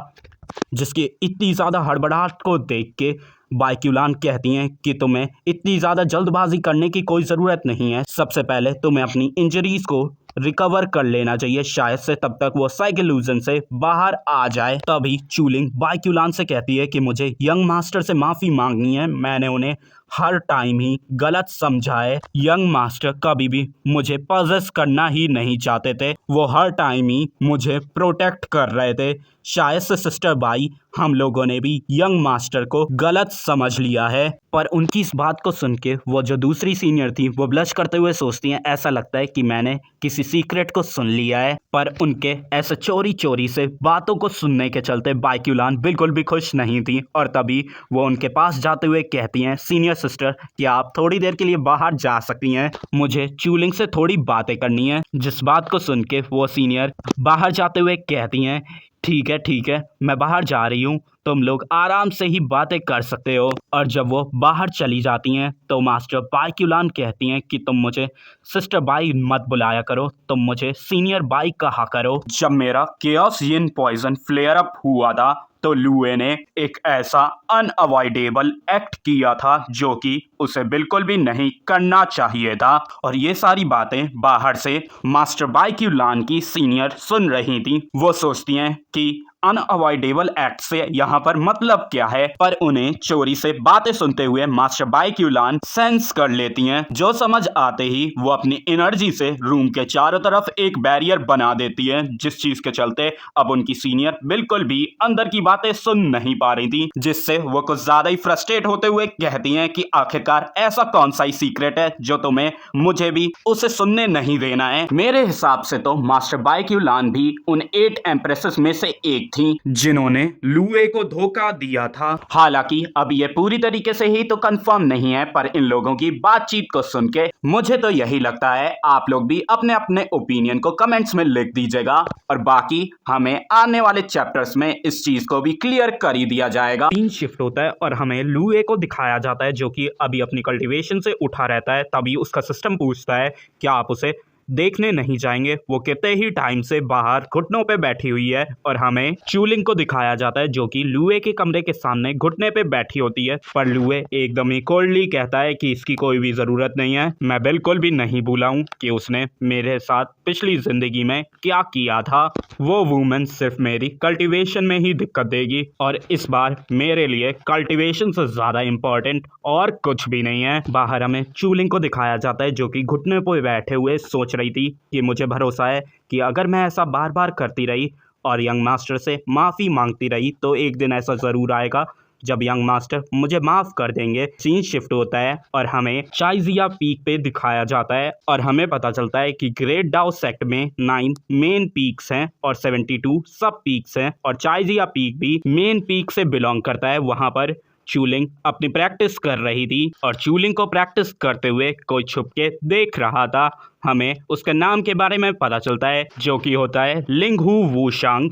जिसकी इतनी ज़्यादा हड़बड़ाहट को देख के बाइक्यूलान कहती हैं कि तुम्हें इतनी ज़्यादा जल्दबाजी करने की कोई ज़रूरत नहीं है। सबसे पहले तुम्हें अपनी इंजरीज को रिकवर कर लेना चाहिए, शायद से तब तक वो साइकिलूजन से बाहर आ जाए। तभी चूलिंग बाइक्यूलान से कहती है कि मुझे यंग मास्टर से माफ़ी मांगनी है, मैंने उन्हें हर टाइम ही गलत समझा है। यंग मास्टर कभी भी मुझे पजेस करना ही नहीं चाहते थे, वो हर टाइम ही मुझे प्रोटेक्ट कर रहे थे। शायद से सिस्टर बाई हम लोगों ने भी यंग मास्टर को गलत समझ लिया है। पर उनकी इस बात को सुन के वो जो दूसरी सीनियर थी वो ब्लश करते हुए सोचती हैं, ऐसा लगता है कि मैंने किसी सीक्रेट को सुन लिया है। पर उनके ऐसे चोरी चोरी से बातों को सुनने के चलते बाइक्यूलान बिल्कुल भी खुश नहीं थी और तभी वो उनके पास जाते हुए कहती हैं, सीनियर सिस्टर क्या आप थोड़ी देर के लिए बाहर जा सकती हैं, मुझे चूलिंग से थोड़ी बातें करनी है। जिस बात को सुन के वो सीनियर बाहर जाते हुए कहती हैं, ठीक है मैं बाहर जा रही हूँ, तुम लोग आराम से ही बातें कर सकते हो। और जब वो बाहर चली जाती हैं तो मास्टर बाइक्यूलान कहती हैं कि तुम मुझे सिस्टर बाई मत बुलाया करो, तुम मुझे सीनियर बाई कहा करो। जब मेरा केओस यिन पॉइजन फ्लेयर अप हुआ था तो लुए ने एक ऐसा अनअवॉइडेबल एक्ट किया था जो कि उसे बिल्कुल भी नहीं करना चाहिए था। और ये सारी बातें बाहर से मास्टर बाइक्यूलान की सीनियर सुन रही थी। वो सोचती हैं कि अनअवॉइडेबल एक्ट से यहाँ पर मतलब क्या है, पर उन्हें चोरी से बातें सुनते हुए मास्टर बाइक्यूलान सेंस कर लेती हैं। जो समझ आते ही वो अपनी एनर्जी से रूम के चारों तरफ एक बैरियर बना देती है, जिस चीज के चलते अब उनकी सीनियर बिल्कुल भी अंदर की बातें सुन नहीं पा रही थी, जिससे वो कुछ ज्यादा ही फ्रस्ट्रेट होते हुए कहती हैं कि आखिरकार ऐसा कौन सा ही सीक्रेट है जो तुम्हें मुझे भी उसे सुनने नहीं देना है। मेरे हिसाब से तो मास्टर बाइक्यूलान भी उन 8 एम्प्रेसेस में से एक थी जिन्होंने लुए को धोखा दिया था। हालांकि अब ये पूरी तरीके से ही तो कंफर्म नहीं है, पर इन लोगों की बातचीत को सुन के मुझे तो यही लगता है। आप लोग भी अपने अपने ओपिनियन को कमेंट्स में लिख दीजिएगा और बाकी हमें आने वाले चैप्टर्स में इस चीज को भी क्लियर कर ही दिया जाएगा। सीन शिफ्ट होता है और हमें लुए को दिखाया जाता है जो कि अभी अपनी कल्टीवेशन से उठा रहता है। तभी उसका सिस्टम पूछता है क्या आप उसे देखने नहीं जाएंगे। वो कितने ही टाइम से बाहर घुटनों पे बैठी हुई है और हमें चूलिंग को दिखाया जाता है जो कि लुए के कमरे के सामने घुटने पे बैठी होती है। पर लुए एकदम ही कोल्डली कहता है कि इसकी कोई भी ज़रूरत नहीं है, मैं बिल्कुल भी नहीं भूला हूँ कि उसने मेरे साथ पिछली ज़िंदगी में क्या किया था। वो वूमेन सिर्फ मेरी कल्टिवेशन में ही दिक्कत देगी और इस बार मेरे लिए कल्टिवेशन से ज़्यादा इम्पोर्टेंट और कुछ भी नहीं है। बाहर हमें चूलिंग को दिखाया जाता है जो कि घुटने पे बैठे हुए सोच रही थी कि मुझे भरोसा है कि अगर मैं ऐसा बार बार करती रही और यंग मास्टर से माफ़ी मांगती रही तो एक दिन ऐसा ज़रूर आएगा जब यंग मास्टर मुझे माफ़ कर देंगे। सीन शिफ्ट होता है और हमें चाइजिया पीक पे दिखाया जाता है और हमें पता चलता है कि ग्रेट डाउ सेक्ट में 9 मेन पीक्स हैं और 72 सब पीक्स हैं और चाइजिया पीक भी मेन पीक से बिलोंग करता है। वहाँ पर चूलिंग अपनी प्रैक्टिस कर रही थी और चूलिंग को प्रैक्टिस करते हुए कोई छुप के देख रहा था। हमें उसके नाम के बारे में पता चलता है जो कि होता है लिंगहू वूशांग,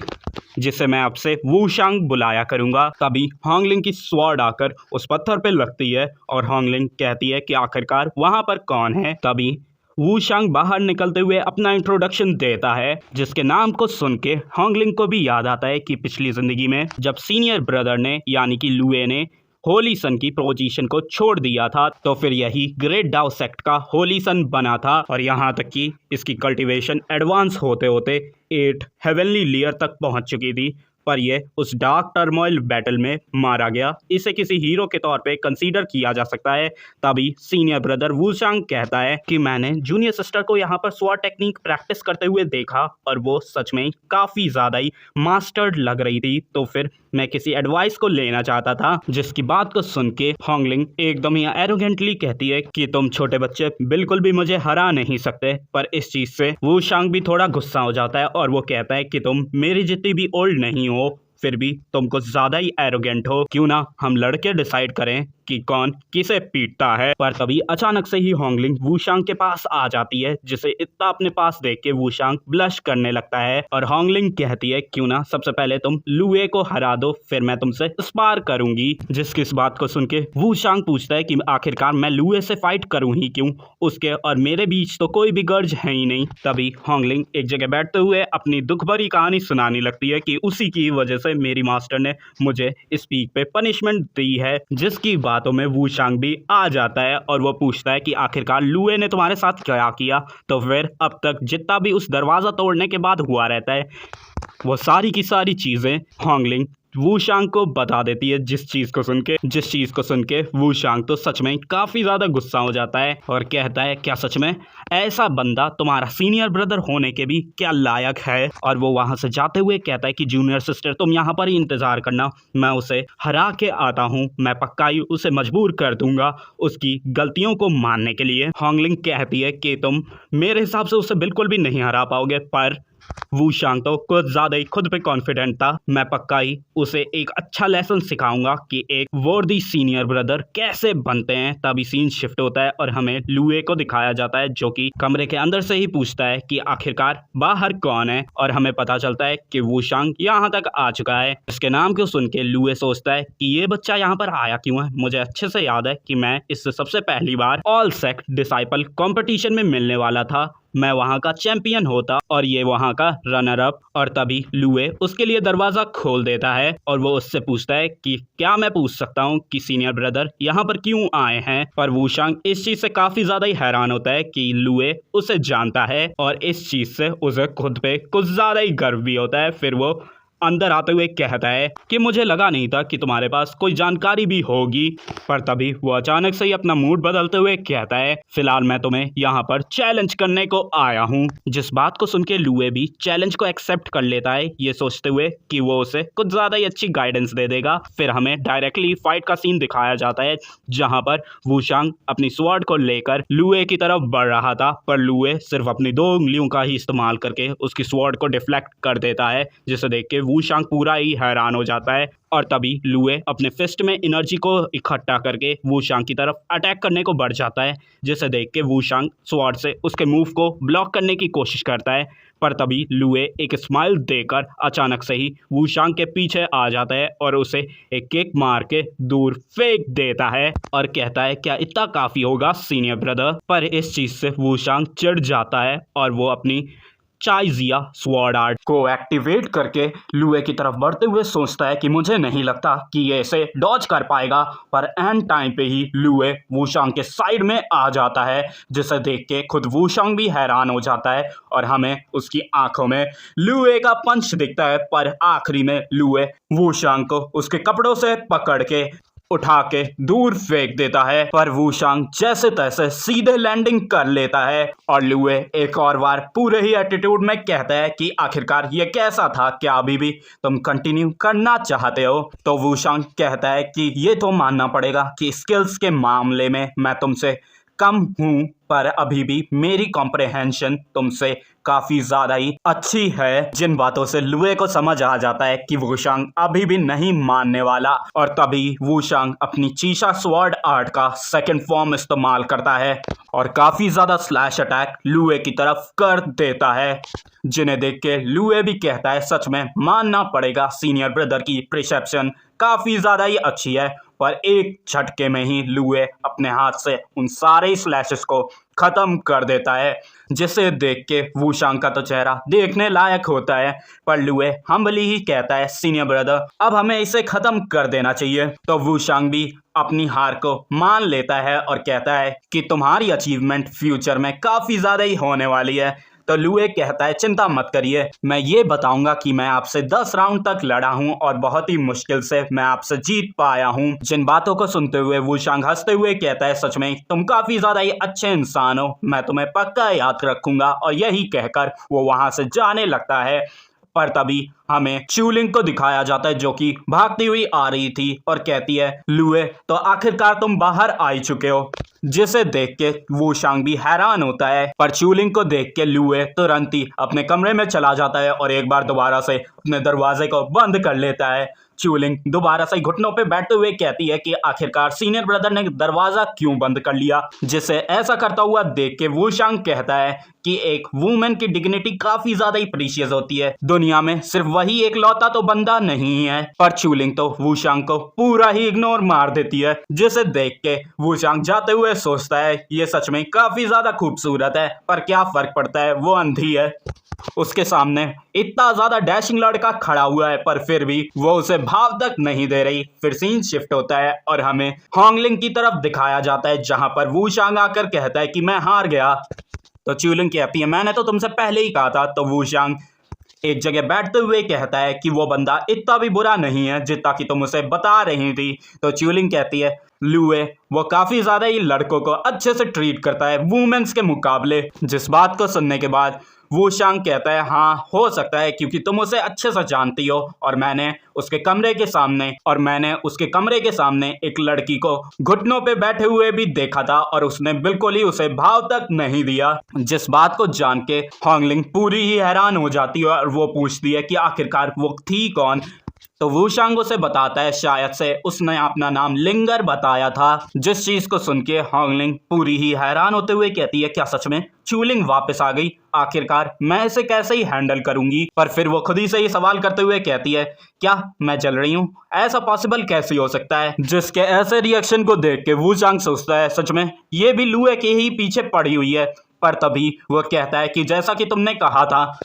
जिसे मैं आपसे वूशांग बुलाया करूंगा। तभी हॉन्गलिंग की स्वॉर्ड आकर उस पत्थर पे लगती है और हॉन्गलिंग कहती है कि आखिरकार वहां पर कौन है। तभी वूशांग बाहर निकलते हुए अपना इंट्रोडक्शन देता है, जिसके नाम को सुन के हॉन्गलिंग को भी याद आता है कि पिछली जिंदगी में जब सीनियर ब्रदर ने यानी कि लुए ने होली सन की पोजीशन को छोड़ दिया था तो फिर यही ग्रेट डाउ सेक्ट का होली सन बना था और यहाँ तक कि इसकी कल्टीवेशन एडवांस होते होते 8 हेवनली लेयर तक पहुँच चुकी थी। पर यह उस डार्क टर्मोइल बैटल में मारा गया। इसे किसी हीरो के तौर पे कंसीडर किया जा सकता है। तभी सीनियर ब्रदर वूशांग कहता है कि मैंने जूनियर सिस्टर को यहाँ पर स्वॉर्ड टेक्निक प्रैक्टिस करते हुए देखा और वो सच में काफ़ी ज़्यादा ही मास्टर्ड लग रही थी, तो फिर मैं किसी एडवाइस को लेना चाहता था। जिसकी बात को सुन के हॉन्गलिंग एकदम ही एरोगेंटली कहती है कि तुम छोटे बच्चे बिल्कुल भी मुझे हरा नहीं सकते। पर इस चीज़ से वूशांग भी थोड़ा गुस्सा हो जाता है और वो कहता है कि तुम मेरी जितनी भी ओल्ड नहीं हो फिर भी तुम कुछ ज़्यादा ही एरोगेंट हो, क्यों ना हम लड़के डिसाइड करें कि कौन किसे पीटता है। पर तभी अचानक से ही होंगलिंग वूशांग के पास आ जाती है, जिसे इतना अपने पास देख के वूशांग ब्लश करने लगता है और होंगलिंग कहती है क्यों ना सबसे पहले तुम लुए को हरा दो, फिर मैं तुमसे स्पार करूंगी। जिसकी इस बात को सुन के वूशांग पूछता है कि आखिरकार मैं लुए से फाइट करूं ही क्यों, उसके और मेरे बीच तो कोई भी गर्ज है ही नहीं। तभी होंगलिंग एक जगह बैठते हुए अपनी दुख भरी कहानी सुनाने लगती है कि उसी की वजह से मेरी मास्टर ने मुझे इस पीक पे पनिशमेंट दी है। जिसकी बातों में वूशांग भी आ जाता है और वो पूछता है कि आखिरकार लुए ने तुम्हारे साथ क्या किया। तो फिर अब तक जितना भी उस दरवाजा तोड़ने के बाद हुआ रहता है वो सारी की सारी चीजें होंगलिंग वूशांग को बता देती है। जिस चीज को सुन के वूशांग तो सच में काफी ज्यादा गुस्सा हो जाता है और कहता है क्या सच में ऐसा बंदा तुम्हारा सीनियर ब्रदर होने के भी क्या लायक है। और वो वहां से जाते हुए कहता है कि जूनियर सिस्टर तुम यहाँ पर ही इंतजार करना, मैं उसे हरा के आता हूँ, मैं पक्का ही उसे मजबूर कर दूंगा उसकी गलतियों को मानने के लिए। होंगलिंग कहती है कि तुम मेरे हिसाब से उसे बिल्कुल भी नहीं हरा पाओगे, पर वूशांग तो कुछ ज्यादा ही खुद पे कॉन्फिडेंट था। मैं पक्का ही उसे एक अच्छा लेसन सिखाऊंगा कि एक वर्दी सीनियर ब्रदर कैसे बनते हैं। तभी सीन शिफ्ट होता है और हमें लुए को दिखाया जाता है जो कि कमरे के अंदर से ही पूछता है कि आखिरकार बाहर कौन है, और हमें पता चलता है कि वूशांग यहाँ तक आ चुका है। इसके नाम को सुन के लुए सोचता है कि ये बच्चा यहाँ पर आया क्यों है। मुझे अच्छे से याद है कि मैं इससे सबसे पहली बार ऑल सेक्ट डिसाइपल कंपटीशन में मिलने वाला था, मैं वहां का चैंपियन होता और ये वहां का रनर अप। और तभी लुए उसके लिए दरवाजा खोल देता है और वो उससे पूछता है कि क्या मैं पूछ सकता हूँ कि सीनियर ब्रदर यहाँ पर क्यों आए हैं। पर वूशांग इस चीज से काफी ज्यादा ही हैरान होता है कि लुए उसे जानता है और इस चीज से उसे खुद पे कुछ ज्यादा ही गर्व भी होता है। फिर वो अंदर आते हुए कहता है कि मुझे लगा नहीं था कि तुम्हारे पास कोई जानकारी भी होगी। पर तभी वो अचानक से ही अपना मूड बदलते हुए कहता है फिलहाल मैं तुम्हें यहाँ पर चैलेंज करने को आया हूँ। जिस बात को सुन के लुए भी चैलेंज को एक्सेप्ट कर लेता है, ये सोचते हुए कि वो उसे कुछ ज्यादा ही अच्छी गाइडेंस दे देगा। फिर हमें डायरेक्टली फाइट का सीन दिखाया जाता है जहाँ पर वूशांग अपनी स्वॉर्ड को लेकर लुए की तरफ बढ़ रहा था, पर लुए सिर्फ अपनी 2 उंगलियों का ही इस्तेमाल करके उसकी स्वॉर्ड को डिफ्लेक्ट कर देता है, जिसे देख के वूशांग पूरा ही हैरान हो जाता है। और तभी लुए अपने फिस्ट में एनर्जी को इकट्ठा करके वूशांग की तरफ अटैक करने को बढ़ जाता है, जिसे देख के वूशांग स्वॉर्ड से उसके मूव को ब्लॉक करने की कोशिश करता है। पर तभी लुए एक स्माइल देकर अचानक से ही वूशांग के पीछे आ जाता है और उसे एक किक मार के दूर फेंक देता है और कहता है क्या इतना काफी होगा सीनियर ब्रदर। पर इस चीज से वूशांग चिढ़ जाता है और वो अपनी चाइजिया स्वॉर्ड आर्ट को एक्टिवेट करके लुए की तरफ बढ़ते हुए सोचता है कि मुझे नहीं लगता कि ये इसे डॉज कर पाएगा। पर एंड टाइम पे ही लुए वूशांग के साइड में आ जाता है, जिसे देख के खुद वूशांग भी हैरान हो जाता है और हमें उसकी आंखों में लुए का पंच दिखता है। पर आखिरी में लुए वूशांग को उसके कपड़ों से पकड़ के उठा के दूर फेंक देता है। पर वूशांग जैसे तैसे सीधे लैंडिंग कर लेता है और लुए एक और बार पूरे ही एटीट्यूड में कहता है कि आखिरकार ये कैसा था, क्या अभी भी तुम कंटिन्यू करना चाहते हो। तो वूशांग कहता है कि ये तो मानना पड़ेगा कि स्किल्स के मामले में मैं तुमसे कम हूँ, पर अभी भी मेरी कॉम्प्रहेंशन तुमसे काफी ज्यादा ही अच्छी है। जिन बातों से लुए को समझ आ जाता है कि वूशांग अभी भी नहीं मानने वाला। और तभी वूशांग अपनी चीशा स्वॉर्ड आर्ट का सेकंड फॉर्म इस्तेमाल करता है और काफी ज्यादा स्लैश अटैक लुए की तरफ कर देता है, जिन्हें देख के लुए भी कहता है सच में मानना पड़ेगा सीनियर ब्रदर की परसेप्शन काफी ज्यादा ही अच्छी है। पर एक झटके में ही लुए अपने हाथ से उन सारे स्लैशेस को खत्म कर देता है, जिसे देख के वूशांग का तो चेहरा देखने लायक होता है। पर लुए हम्बली ही कहता है सीनियर ब्रदर अब हमें इसे खत्म कर देना चाहिए। तो वूशांग भी अपनी हार को मान लेता है और कहता है कि तुम्हारी अचीवमेंट फ्यूचर में काफी ज्यादा ही होने वाली है। तो लुए कहता है चिंता मत करिए, मैं ये बताऊंगा कि मैं आपसे 10 राउंड तक लड़ा हूं और बहुत ही मुश्किल से मैं आपसे जीत पाया हूं। जिन बातों को सुनते हुए वूशांग हंसते हुए कहता है सच में तुम काफी ज्यादा ही अच्छे इंसान हो, मैं तुम्हें पक्का याद रखूंगा। और यही कहकर वो वहां से जाने लगता है। पर तभी हमें चूलिंग को दिखाया जाता है जो कि भागती हुई आ रही थी और कहती है लुए तो आखिरकार तुम बाहर आ ही चुके हो, जिसे देख के वूशांग भी हैरान होता है। पर चूलिंग को देख के लुए तुरंत ही अपने कमरे में चला जाता है और एक बार दोबारा से अपने दरवाजे को बंद कर लेता है। चूलिंग दोबारा से घुटनों पे बैठते हुए कहती है कि आखिरकार सीनियर ब्रदर ने दरवाजा क्यों बंद कर लिया, जिसे ऐसा करता हुआ देख के वूशांग कहता है कि एक वुमेन की डिग्निटी काफी ज्यादा ही प्रीशियस होती है, दुनिया में सिर्फ वही एक लौता तो बंदा नहीं है। पर चूलिंग तो वूशांग को पूरा ही इग्नोर मार देती है, जिसे देख के वूशांग जाते हुए सोचता है ये सच में काफी ज्यादा खूबसूरत है, पर क्या फर्क पड़ता है, वो अंधी है। उसके सामने इतना ज्यादा डैशिंग लड़का खड़ा हुआ है पर फिर भी वो उसे भाव तक नहीं दे रही। फिर सीन शिफ्ट होता है और हमें होंगलिंग की तरफ दिखाया जाता है, जहां पर वूशांग आकर कहता है कि मैं हार गया। तो चूलिंग कहती है मैंने तो तुमसे पहले ही कहा था। तो वूशांग एक जगह बैठते हुए कहता है कि वो बंदा इतना भी बुरा नहीं है जितना कि तुम उसे बता रही थी। तो चूलिंग कहती है लुए वो काफी ज्यादा ही लड़कों को अच्छे से ट्रीट करता है वुमेन्स के मुकाबले, जिस बात को सुनने के बाद वूशांग कहता है हाँ हो सकता है क्योंकि तुम उसे अच्छे से जानती हो और मैंने उसके कमरे के सामने एक लड़की को घुटनों पे बैठे हुए भी देखा था और उसने बिल्कुल ही उसे भाव तक नहीं दिया। जिस बात को जान के होंगलिंग पूरी ही हैरान हो जाती है और वो पूछती है कि आखिरकार वो थी कौन। तो वूशांग उसे बताता है शायद से उसने अपना नाम लिंगर बताया था, जिस चीज को सुन के होंगलिंग पूरी ही हैरान होते हुए कहती है क्या सच में चूलिंग वापस आ गई, आखिरकार मैं इसे कैसे ही हैंडल करूंगी। पर फिर वो खुद ही से ही सवाल करते हुए कहती है क्या मैं जल रही हूँ, ऐसा पॉसिबल कैसे हो सकता है। जिसके ऐसे रिएक्शन को देख के वूशांग सोचता है सच में ये भी लुए के ही पीछे पड़ी हुई है। पर तभी वो कहता है कि जैसा कि तुमने कहा था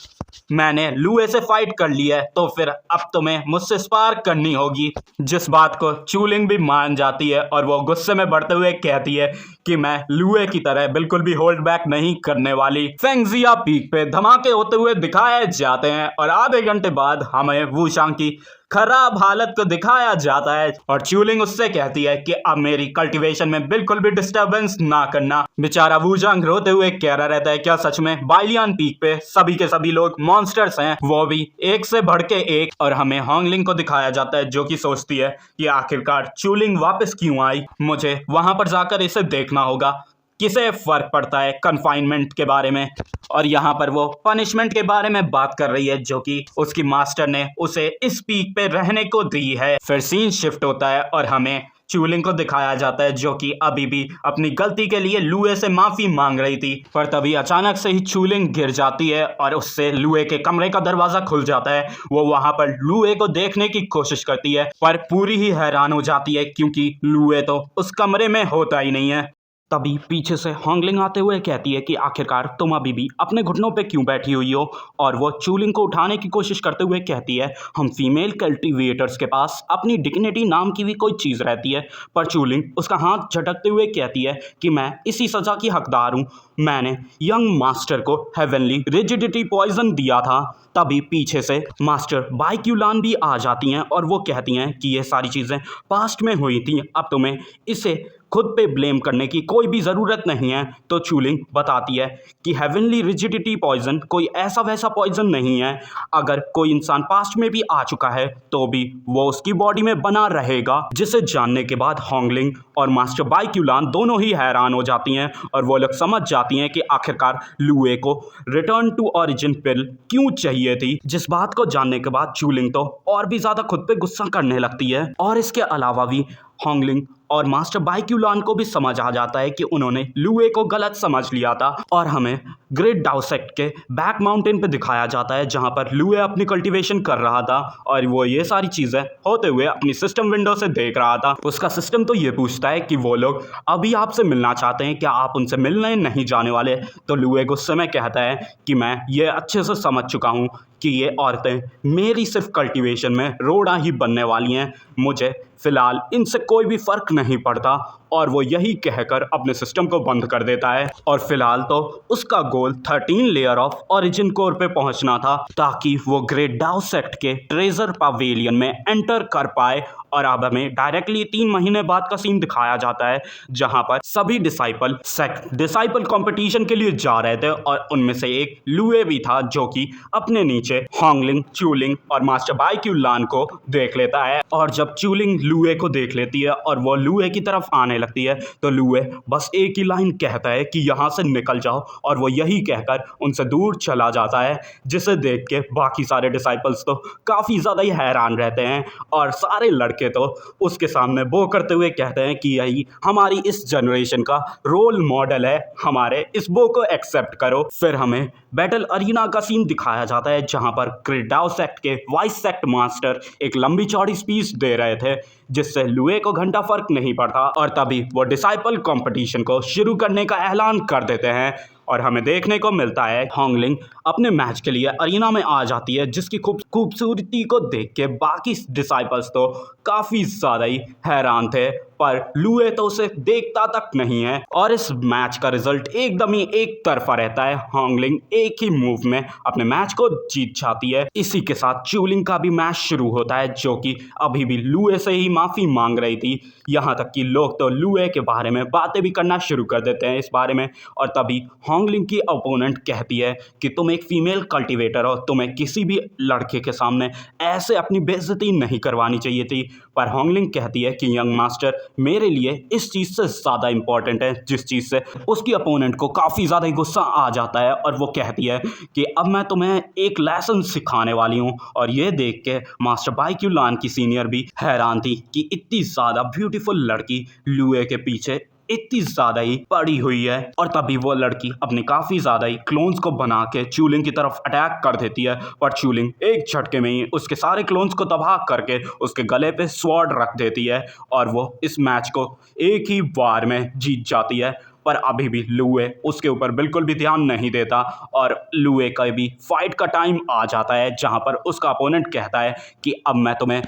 मैंने लुए से फाइट कर ली है तो फिर अब तुम्हें मुझसे स्पार करनी होगी। जिस बात को चूलिंग भी मान जाती है और वो गुस्से में बढ़ते हुए कहती है कि मैं लुए की तरह बिल्कुल भी होल्ड बैक नहीं करने वाली। फेंगजिया पीक पे धमाके होते हुए दिखाए जाते हैं और आधे घंटे बाद हमें वूशांग की खराब हालत को दिखाया जाता है और चूलिंग उससे कहती है कि अब मेरी कल्टीवेशन में बिल्कुल भी डिस्टरबेंस ना करना। बेचारा वूशांग रोते हुए कह रहा रहता है क्या सच में बाइलियन पीक पे सभी के सभी लोग मॉन्स्टर्स हैं, वो भी एक से बढ़ के एक। और हमें होंगलिंग को दिखाया जाता है जो कि सोचती है कि आखिरकार चूलिंग वापस क्यों आई, मुझे वहां पर जाकर इसे देखना होगा, किसे फर्क पड़ता है कन्फाइनमेंट के बारे में। और यहाँ पर वो पनिशमेंट के बारे में बात कर रही है जो कि उसकी मास्टर ने उसे इस पीक पे रहने को दी है। फिर सीन शिफ्ट होता है और हमें चूलिंग को दिखाया जाता है जो कि अभी भी अपनी गलती के लिए लुए से माफी मांग रही थी। पर तभी अचानक से ही चूलिंग गिर जाती है और उससे लुए के कमरे का दरवाजा खुल जाता है। वो वहां पर लुए को देखने की कोशिश करती है पर पूरी ही हैरान हो जाती है क्योंकि लुए तो उस कमरे में होता ही नहीं है। तभी पीछे से होंगलिंग आते हुए कहती है कि आखिरकार तुम अभी भी अपने घुटनों पे क्यों बैठी हुई हो। और वो चूलिंग को उठाने की कोशिश करते हुए कहती है हम फीमेल कल्टीवेटर्स के पास अपनी डिग्निटी नाम की भी कोई चीज़ रहती है। पर चूलिंग उसका हाथ झटकते हुए कहती है कि मैं इसी सज़ा की हकदार हूँ, मैंने यंग मास्टर को हेवनली रिजिडिटी पॉइजन दिया था। तभी पीछे से मास्टर बाइक्यूलान भी आ जाती हैं और वो कहती हैं कि ये सारी चीज़ें पास्ट में हुई थी, अब तुम्हें इसे खुद पे ब्लेम करने की कोई भी ज़रूरत नहीं है। तो चूलिंग बताती है कि हेवनली रिजिडिटी पॉइजन कोई ऐसा वैसा पॉइजन नहीं है, अगर कोई इंसान पास्ट में भी आ चुका है तो भी वो उसकी बॉडी में बना रहेगा। जिसे जानने के बाद होंगलिंग और मास्टर बाइक्यूलान दोनों ही हैरान हो जाती हैं और वो लोग समझ जाती हैं कि आखिरकार लुए को रिटर्न टू ओरिजिन पिल क्यों चाहिए थी। जिस बात को जानने के बाद चूलिंग तो और भी ज़्यादा खुद पे गुस्सा करने लगती है। और इसके अलावा भी होंगलिंग और मास्टर बाइक्यूलान को भी समझ आ जाता है कि उन्होंने लुए को गलत समझ लिया था। और हमें ग्रेट डाउसेक्ट के बैक माउंटेन पे दिखाया जाता है जहां पर लुए अपनी कल्टीवेशन कर रहा था और वो ये सारी चीज़ें होते हुए अपनी सिस्टम विंडो से देख रहा था। उसका सिस्टम तो ये पूछता है कि वो लोग अभी आपसे मिलना चाहते हैं, क्या आप उनसे मिलने नहीं जाने वाले। तो लुए गुस्से में कहता है कि मैं ये अच्छे से समझ चुका हूँ कि ये औरतें मेरी सिर्फ कल्टीवेशन में रोड़ा ही बनने वाली हैं, मुझे फिलहाल इनसे कोई भी फर्क नहीं पड़ता। और वो यही कहकर अपने सिस्टम को बंद कर देता है। और फिलहाल तो उसका गोल 13 लेयर ऑफ ओरिजिन कोर पे पहुंचना था ताकि वो ग्रेट डाउसेक्ट के ट्रेजर पवेलियन में एंटर कर पाए। और अब हमें डायरेक्टली 3 महीने बाद का सीन दिखाया जाता है जहां पर सभी डिसाइपल कंपटीशन के लिए जा रहे थे और उनमें से एक लुए भी था जो कि अपने नीचे होंगलिंग, चूलिंग और मास्टर बाइक्यूलान को देख लेता है। और जब चूलिंग लुए को देख लेती है और वो लुए की तरफ आने लगती है, तो लुए बस एक ही लाइन कहता है कि यहाँ से निकल जाओ, और वो यही कहकर उनसे दूर चला जाता है, जिसे देख के बाकी सारे डिसाइपल्स तो काफ़ी ज़्यादा ही हैरान रहते हैं और सारे लड़के तो उसके सामने वो करते हुए कहते हैं कि यही हमारी इस जनरेशन का रोल मॉडल है, हमारे इस बो को एक्सेप्ट करो। फिर हमें बैटल अरीना का सीन दिखाया जाता है जहां पर क्रेडाओ सेक्ट के वाइस सेक्ट मास्टर एक लंबी चौड़ी स्पीच दे रहे थे, जिससे लुए को घंटा फर्क नहीं पड़ता, और तभी वो डिसाइपल कंपटीशन को शुरू करने का ऐलान कर देते हैं। और हमें देखने को मिलता है होंगलिंग अपने मैच के लिए अरीना में आ जाती है, जिसकी खूबसूरती को देख के बाकी डिसाइपल्स तो काफ़ी ज़्यादा ही हैरान थे, पर लुए तो उसे देखता तक नहीं है और इस मैच का रिजल्ट एकदम ही एक तरफा रहता है। होंगलिंग एक ही मूव में अपने मैच को जीत जाती है। इसी के साथ चूलिंग का भी मैच शुरू होता है, जो कि अभी भी लुए से ही माफ़ी मांग रही थी। यहाँ तक कि लोग तो लुए के बारे में बातें भी करना शुरू कर देते हैं इस बारे में, और तभी होंगलिंग की ओपोनेंट कहती है कि तुम एक फीमेल कल्टिवेटर हो, तुम्हें किसी भी लड़के के सामने ऐसे अपनी बेइज्जती नहीं करवानी चाहिए थी। पर होंगलिंग कहती है कि यंग मास्टर मेरे लिए इस चीज़ से ज़्यादा इंपॉर्टेंट है, जिस चीज़ से उसकी अपोनेंट को काफ़ी ज़्यादा गुस्सा आ जाता है, और वो कहती है कि अब मैं तुम्हें एक लेसन सिखाने वाली हूँ। और ये देख के मास्टर बाइक्यू लान की सीनियर भी हैरान थी कि इतनी ज़्यादा ब्यूटीफुल लड़की लुए के पीछे इतनी ज़्यादा ही पड़ी हुई है। और तभी वो लड़की अपने काफ़ी ज़्यादा ही क्लोन्स को बना के चूलिंग की तरफ अटैक कर देती है, पर चूलिंग एक झटके में ही उसके सारे क्लोन्स को तबाह करके उसके गले पे स्वॉर्ड रख देती है, और वो इस मैच को एक ही बार में जीत जाती है। पर अभी भी लुए उसके ऊपर बिल्कुल भी ध्यान नहीं देता, और लुए का भी फाइट का टाइम आ जाता है जहां पर उसका अपोनेंट कहता है कि अब मैं तुम्हें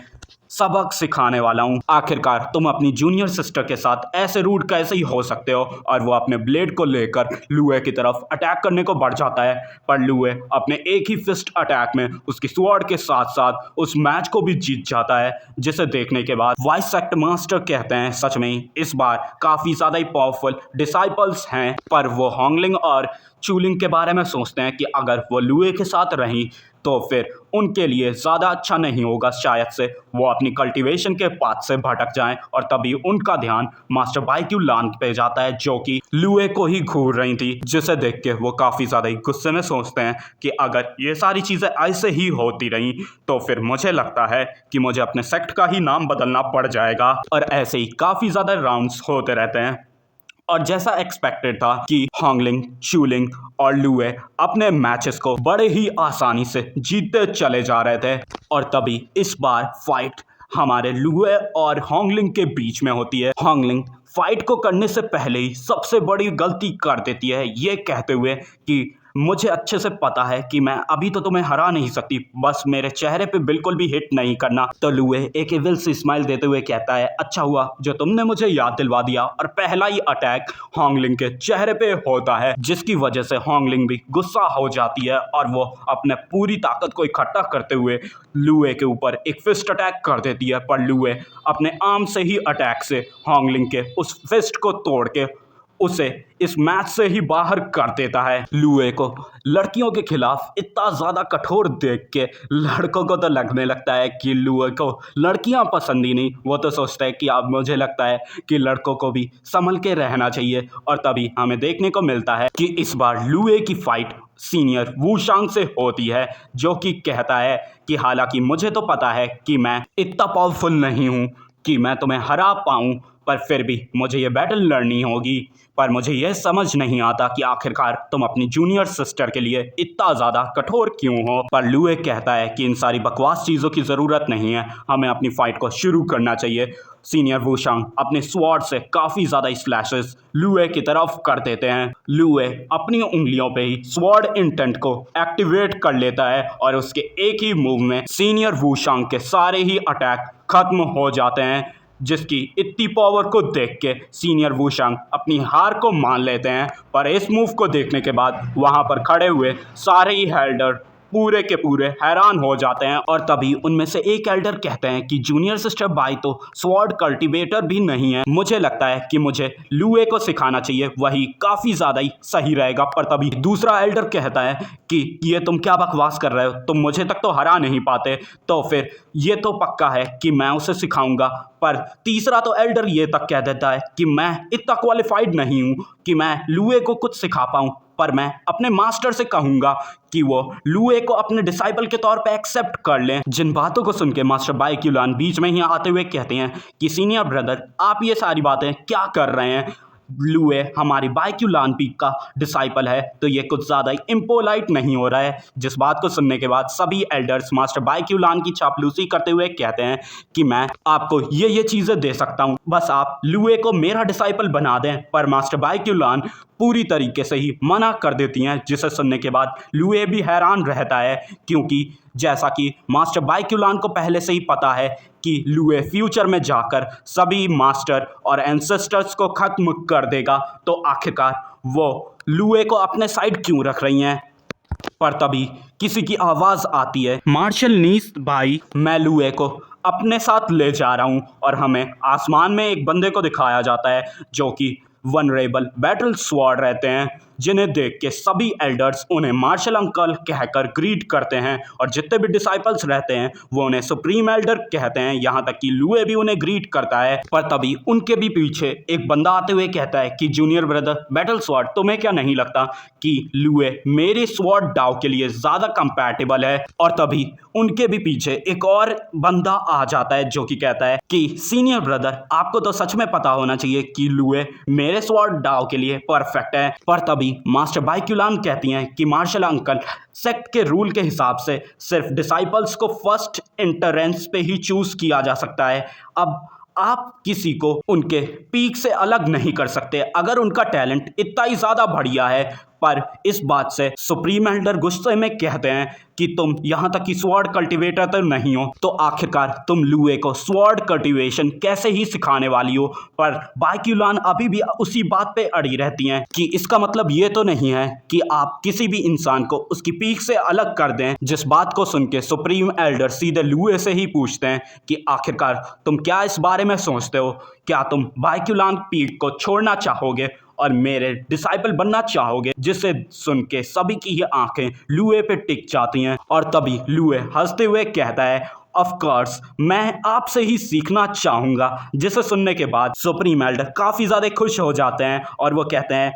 सबक सिखाने वाला हूँ, आखिरकार तुम अपनी जूनियर सिस्टर के साथ ऐसे रूड कैसे ही हो सकते हो। और वो अपने ब्लेड को लेकर लुए की तरफ अटैक करने को बढ़ जाता है, पर लुए अपने एक ही फिस्ट अटैक में उसकी स्वॉर्ड के साथ साथ उस मैच को भी जीत जाता है, जिसे देखने के बाद वाइस सेक्ट मास्टर कहते हैं सच में ही इस बार काफ़ी ज़्यादा ही पावरफुल डिसाइपल्स हैं। पर वो होंगलिंग और चूलिंग के बारे में सोचते हैं कि अगर वो लुए के साथ रहीं तो फिर उनके लिए ज़्यादा अच्छा नहीं होगा, शायद से वो अपनी कल्टीवेशन के पाथ से भटक जाएं। और तभी उनका ध्यान मास्टर बाइक्यू लान पे जाता है, जो कि लुए को ही घूर रही थी, जिसे देख के वो काफ़ी ज़्यादा ही गुस्से में सोचते हैं कि अगर ये सारी चीज़ें ऐसे ही होती रहीं तो फिर मुझे लगता है कि मुझे अपने सेक्ट का ही नाम बदलना पड़ जाएगा। और ऐसे ही काफ़ी ज़्यादा राउंड्स होते रहते हैं, और जैसा एक्सपेक्टेड था कि होंगलिंग, चूलिंग और लुए अपने मैचेस को बड़े ही आसानी से जीतते चले जा रहे थे। और तभी इस बार फाइट हमारे लुए और होंगलिंग के बीच में होती है। होंगलिंग फाइट को करने से पहले ही सबसे बड़ी गलती कर देती है, ये कहते हुए कि मुझे अच्छे से पता है कि मैं अभी तो तुम्हें हरा नहीं सकती, बस मेरे चेहरे पे बिल्कुल भी हिट नहीं करना। तो लुए एक एविल सी स्माइल देते हुए कहता है, अच्छा हुआ जो तुमने मुझे याद दिलवा दिया। और पहला ही अटैक होंगलिंग के चेहरे पे होता है, जिसकी वजह से होंगलिंग भी गुस्सा हो जाती है और वो अपने पूरी ताकत को इकट्ठा करते हुए लुए के ऊपर एक फिस्ट अटैक कर देती है। पर लुए अपने आर्म से ही अटैक से होंगलिंग के उस फिस्ट को तोड़ के उसे इस मैच से ही बाहर कर देता है। लुए को लड़कियों के खिलाफ इतना ज़्यादा कठोर देख के लड़कों को तो लगने लगता है कि लुए को लड़कियां पसंद ही नहीं। वो तो सोचता है कि अब मुझे लगता है कि लड़कों को भी संभल के रहना चाहिए। और तभी हमें देखने को मिलता है कि इस बार लुए की फाइट सीनियर वूशांग से होती है, जो कि कहता है कि हालांकि मुझे तो पता है कि मैं इतना पावरफुल नहीं हूँ कि मैं तुम्हें हरा पाऊँ, पर फिर भी मुझे ये बैटल लड़नी होगी। पर मुझे ये समझ नहीं आता कि आखिरकार तुम अपनी जूनियर सिस्टर के लिए इतना ज़्यादा कठोर क्यों हो। पर लुए कहता है कि इन सारी बकवास चीज़ों की ज़रूरत नहीं है, हमें अपनी फाइट को शुरू करना चाहिए। सीनियर वूशांग अपने स्वॉर्ड से काफ़ी ज़्यादा स्लैशेस लुए की तरफ कर देते हैं। लुए अपनी उंगलियों पे ही स्वॉर्ड इंटेंट को एक्टिवेट कर लेता है और उसके एक ही मूव में सीनियर वूशांग के सारे ही अटैक खत्म हो जाते हैं, जिसकी इतनी पावर को देख के सीनियर वूशांग अपनी हार को मान लेते हैं। पर इस मूव को देखने के बाद वहां पर खड़े हुए सारे ही हेल्डर पूरे के पूरे हैरान हो जाते हैं। और तभी उनमें से एक एल्डर कहते हैं कि जूनियर सिस्टर बाई तो स्वॉर्ड कल्टीवेटर भी नहीं है, मुझे लगता है कि मुझे लुए को सिखाना चाहिए, वही काफी ज्यादा ही सही रहेगा। पर तभी दूसरा एल्डर कहता है कि ये तुम क्या बकवास कर रहे हो, तुम मुझे तक तो हरा नहीं पाते, तो फिर ये तो पक्का है कि मैं उसे सिखाऊंगा। पर तीसरा तो एल्डर ये तक कह देता है कि मैं इतना क्वालिफाइड नहीं हूं कि मैं लुए को कुछ सिखा पाऊं, पर मैं अपने मास्टर से कहूंगा कि वो लुए को अपने डिसाइपल के तौर पे एक्सेप्ट कर लें। जिन बातों को सुन के मास्टर बाइक्यूलान बीच में ही आते हुए कहते हैं कि सीनियर ब्रदर, आप ये सारी बातें क्या कर रहे हैं, लुए हमारी बाइक्यूलान पीक का डिसाइपल है, तो ये कुछ ज़्यादा ही इम्पोलाइट नहीं हो रहा है। जिस बात को सुनने के बाद सभी एल्डर्स मास्टर बाइक्यूलान की चापलूसी करते हुए कहते हैं कि मैं आपको ये चीज़ें दे सकता हूँ, बस आप लुए को मेरा डिसाइपल बना दें। पर मास्टर बाइक्यूलान पूरी तरीके से ही मना कर देती हैं, जिसे सुनने के बाद लुए भी हैरान रहता है, क्योंकि जैसा कि मास्टर बाइक्यूलान को पहले से ही पता है कि लुए फ्यूचर में जाकर सभी मास्टर और एंसेस्टर्स को खत्म कर देगा, तो आखिरकार वो लुए को अपने साइड क्यों रख रही हैं। पर तभी किसी की आवाज़ आती है, मार्शल नीस भाई, मैं लुए को अपने साथ ले जा रहा हूँ। और हमें आसमान में एक बंदे को दिखाया जाता है जो कि वनरेबल बैटल स्वॉर्ड रहते हैं, जिन्हें देख के सभी एल्डर्स उन्हें मार्शल अंकल कहकर ग्रीट करते हैं, और जितने भी डिसाइपल्स रहते हैं वो उन्हें सुप्रीम एल्डर कहते हैं, यहाँ तक कि लुए भी उन्हें ग्रीट करता है। पर तभी उनके भी पीछे एक बंदा आते हुए कहता है कि जूनियर ब्रदर बैटल स्वॉर्ड, तुम्हें क्या नहीं लगता कि लुए मेरे स्वॉर्ड डाव के लिए ज़्यादा कंपैटिबल है। और तभी उनके भी पीछे एक और बंदा आ जाता है जो कि कहता है कि सीनियर ब्रदर, आपको तो सच में पता होना चाहिए कि लुए मेरे स्वॉर्ड डाव के लिए परफेक्ट है। पर तभी मास्टर बाइक्यूलान कहती हैं कि मार्शल अंकल, सेक्ट के रूल के हिसाब से सिर्फ डिसाइपल्स को फर्स्ट एंट्रेंस पे ही चूज किया जा सकता है। अब आप किसी को उनके पीक से अलग नहीं कर सकते अगर उनका टैलेंट इतना ही ज़्यादा बढ़िया है। पर इस बात से सुप्रीम एल्डर गुस्से में कहते हैं कि तुम यहाँ तक कि स्वॉर्ड कल्टीवेटर तो नहीं हो, तो आखिरकार तुम लुए को स्वॉर्ड कल्टीवेशन कैसे ही सिखाने वाली हो। पर बाइक्यूलान अभी भी उसी बात पे अड़ी रहती हैं कि इसका मतलब ये तो नहीं है कि आप किसी भी इंसान को उसकी पीक से अलग कर दें। जिस बात को सुन के सुप्रीम एल्डर सीधे लुए से ही पूछते हैं कि आखिरकार तुम क्या इस बारे में सोचते हो, क्या तुम बाइक्यूलान पीक को छोड़ना चाहोगे और मेरे डिसाइपल बनना चाहोगे। जिसे सुन के सभी की ये आंखें लुए पे टिक जाती हैं, और तभी लुए हंसते हुए कहता है, ऑफ कोर्स मैं आपसे ही सीखना चाहूँगा। जिसे सुनने के बाद सुप्रीम एल्डर काफ़ी ज़्यादा खुश हो जाते हैं और वो कहते हैं,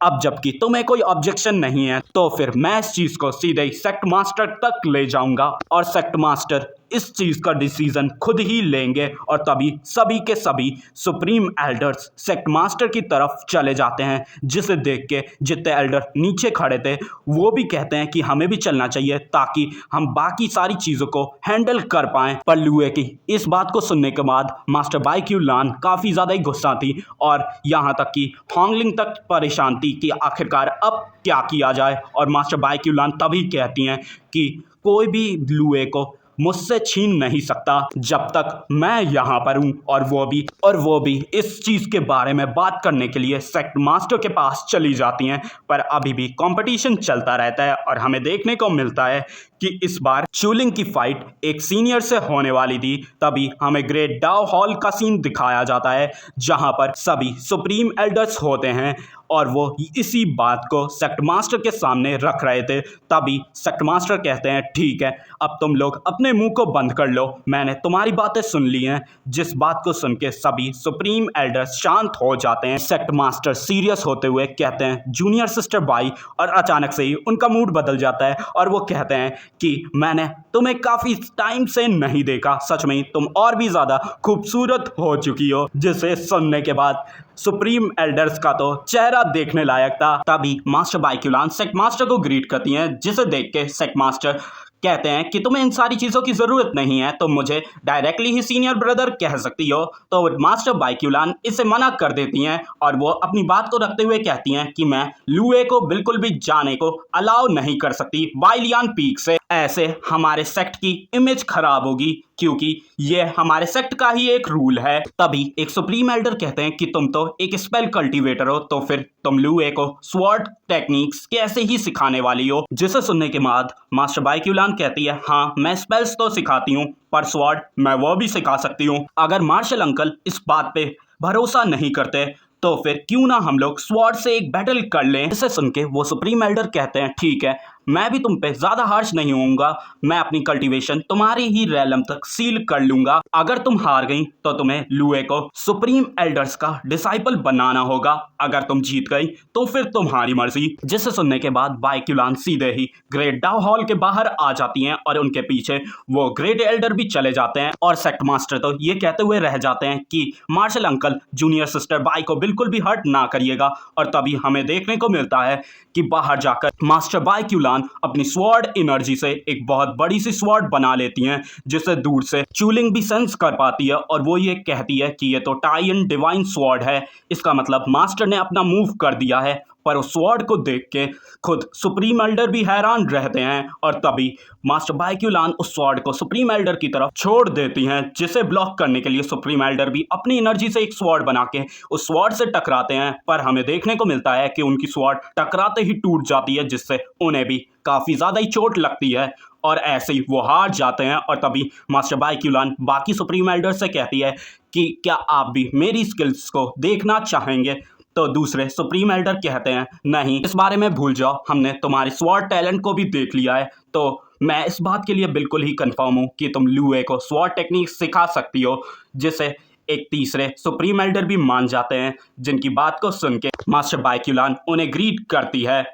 अब जबकि तुम्हें कोई ऑब्जेक्शन नहीं है तो फिर मैं इस चीज़ को सीधे ही सेक्ट मास्टर तक ले जाऊंगा, और सेक्ट मास्टर इस चीज़ का डिसीजन खुद ही लेंगे। और तभी सभी के सभी सुप्रीम एल्डर्स सेक्ट मास्टर की तरफ चले जाते हैं, जिसे देख के जितने एल्डर नीचे खड़े थे वो भी कहते हैं कि हमें भी चलना चाहिए ताकि हम बाकी सारी चीज़ों को हैंडल कर पाएं। पर लुए की इस बात को सुनने के बाद मास्टर बाइक्यूलान काफ़ी ज़्यादा ही गुस्सा थी, और यहाँ तक कि हॉन्गलिंग तक परेशान थी कि आखिरकार अब क्या किया जाए। और मास्टर बाइक्यूलान तभी कहती हैं कि कोई भी लुए को मुझसे छीन नहीं सकता जब तक मैं यहाँ पर हूँ। और वो भी इस चीज़ के बारे में बात करने के लिए सेक्ट मास्टर के पास चली जाती हैं। पर अभी भी कंपटीशन चलता रहता है, और हमें देखने को मिलता है कि इस बार चूलिंग की फाइट एक सीनियर से होने वाली थी। तभी हमें ग्रेट डाउ हॉल का सीन दिखाया जाता है, जहाँ पर सभी सुप्रीम एल्डर्स होते हैं और वो इसी बात को सेक्ट मास्टर के सामने रख रहे थे। तभी सेक्ट मास्टर कहते हैं, ठीक है, अब तुम लोग अपने मुंह को बंद कर लो, मैंने तुम्हारी बातें सुन ली हैं। जिस बात को सुन के सभी सुप्रीम एल्डर्स शांत हो जाते हैं। सेक्ट मास्टर सीरियस होते हुए कहते हैं, जूनियर सिस्टर बाई, और अचानक से ही उनका मूड बदल जाता है और वो कहते हैं कि मैंने तुम्हें काफ़ी टाइम से नहीं देखा, सच में तुम और भी ज़्यादा खूबसूरत हो चुकी हो। जिसे सुनने के बाद सुप्रीम एल्डर्स का तो चेहरा देखने लायक था। तभी मास्टर बाइक्यूलान सेक्ट मास्टर को ग्रीट करती हैं, जिसे देख के सेक्ट मास्टर कहते हैं कि तुम्हें इन सारी चीज़ों की ज़रूरत नहीं है, तुम मुझे डायरेक्टली ही सीनियर ब्रदर कह सकती हो। तो मास्टर बाइक्यूलान इसे मना कर देती हैं और वो अपनी बात को रखते हुए कहती हैं कि मैं लुए को बिल्कुल भी जाने को अलाउ नहीं कर सकती बाइलियान पीक से। ऐसे हमारे सेक्ट की इमेज खराब होगी, क्योंकि ये हमारे सेक्ट का ही एक रूल है। तभी एक सुप्रीम एल्डर कहते हैं कि तुम तो एक स्पेल कल्टीवेटर हो, तो फिर तुम लुए को स्वॉर्ड टेक्निक्स कैसे ही सिखाने वाली हो। जिसे सुनने के बाद मास्टर बाइक्यूलान कहती है, हाँ मैं स्पेल्स तो सिखाती हूँ, पर स्वॉर्ड मैं वो भी सिखा सकती हूँ। अगर मार्शल अंकल इस बात पे भरोसा नहीं करते तो फिर क्यों ना हम लोग स्वॉर्ड से एक बैटल कर लें। इसे सुन के वो सुप्रीम एल्डर कहते हैं, ठीक है, मैं भी तुम पे ज्यादा हार्श नहीं होऊंगा, मैं अपनी कल्टीवेशन तुम्हारी ही रैलम तक सील कर लूंगा। अगर तुम हार गई तो तुम्हें लुए को सुप्रीम एल्डर्स का डिसाइपल बनाना होगा, अगर तुम जीत गई तो फिर तुम्हारी मर्जी। जिसे सुनने के बाद बाइक्यूलान सीधे ही ग्रेट डाउ हॉल के बाहर आ जाती हैं और उनके पीछे वो ग्रेट एल्डर भी चले जाते हैं। और सेक्ट मास्टर तो ये कहते हुए रह जाते हैं कि मार्शल अंकल जूनियर सिस्टर बाई को बिल्कुल भी हर्ट ना करिएगा। और तभी हमें देखने को मिलता है कि बाहर जाकर मास्टर बाइक्यूलान अपनी स्वॉर्ड एनर्जी से एक बहुत बड़ी सी स्वॉर्ड बना लेती हैं, जिसे दूर से चूलिंग भी सेंस कर पाती है। और वो ये कहती है कि ये तो टाइन डिवाइन स्वॉर्ड है, इसका मतलब मास्टर ने अपना मूव कर दिया है। पर उस स्वॉर्ड को देख के खुद सुप्रीम एल्डर भी हैरान रहते हैं। और तभी मास्टर बाइक्यूलान उस स्वॉर्ड को सुप्रीम एल्डर की तरफ छोड़ देती हैं, जिसे ब्लॉक करने के लिए सुप्रीम एल्डर भी अपनी एनर्जी से एक स्वॉर्ड बना के उस स्वॉर्ड से टकराते हैं। पर हमें देखने को मिलता है कि उनकी स्वॉर्ड टकराते ही टूट जाती है, जिससे उन्हें भी काफी ज्यादा ही चोट लगती है और ऐसे ही वो हार जाते हैं। और तभी मास्टर बाइक्यूलान बाकी सुप्रीम एल्डर से कहती है कि क्या आप भी मेरी स्किल्स को देखना चाहेंगे। तो दूसरे सुप्रीम एल्डर कहते हैं, नहीं, इस बारे में भूल जाओ, हमने तुम्हारी स्वॉर्ड टैलेंट को भी देख लिया है, तो मैं इस बात के लिए बिल्कुल ही कंफर्म हूँ कि तुम लुए को स्वॉर्ड टेक्निक सिखा सकती हो। जिसे एक तीसरे सुप्रीम एल्डर भी मान जाते हैं, जिनकी बात को सुन के मास्टर बाइक्यूलान उन्हें ग्रीट करती है।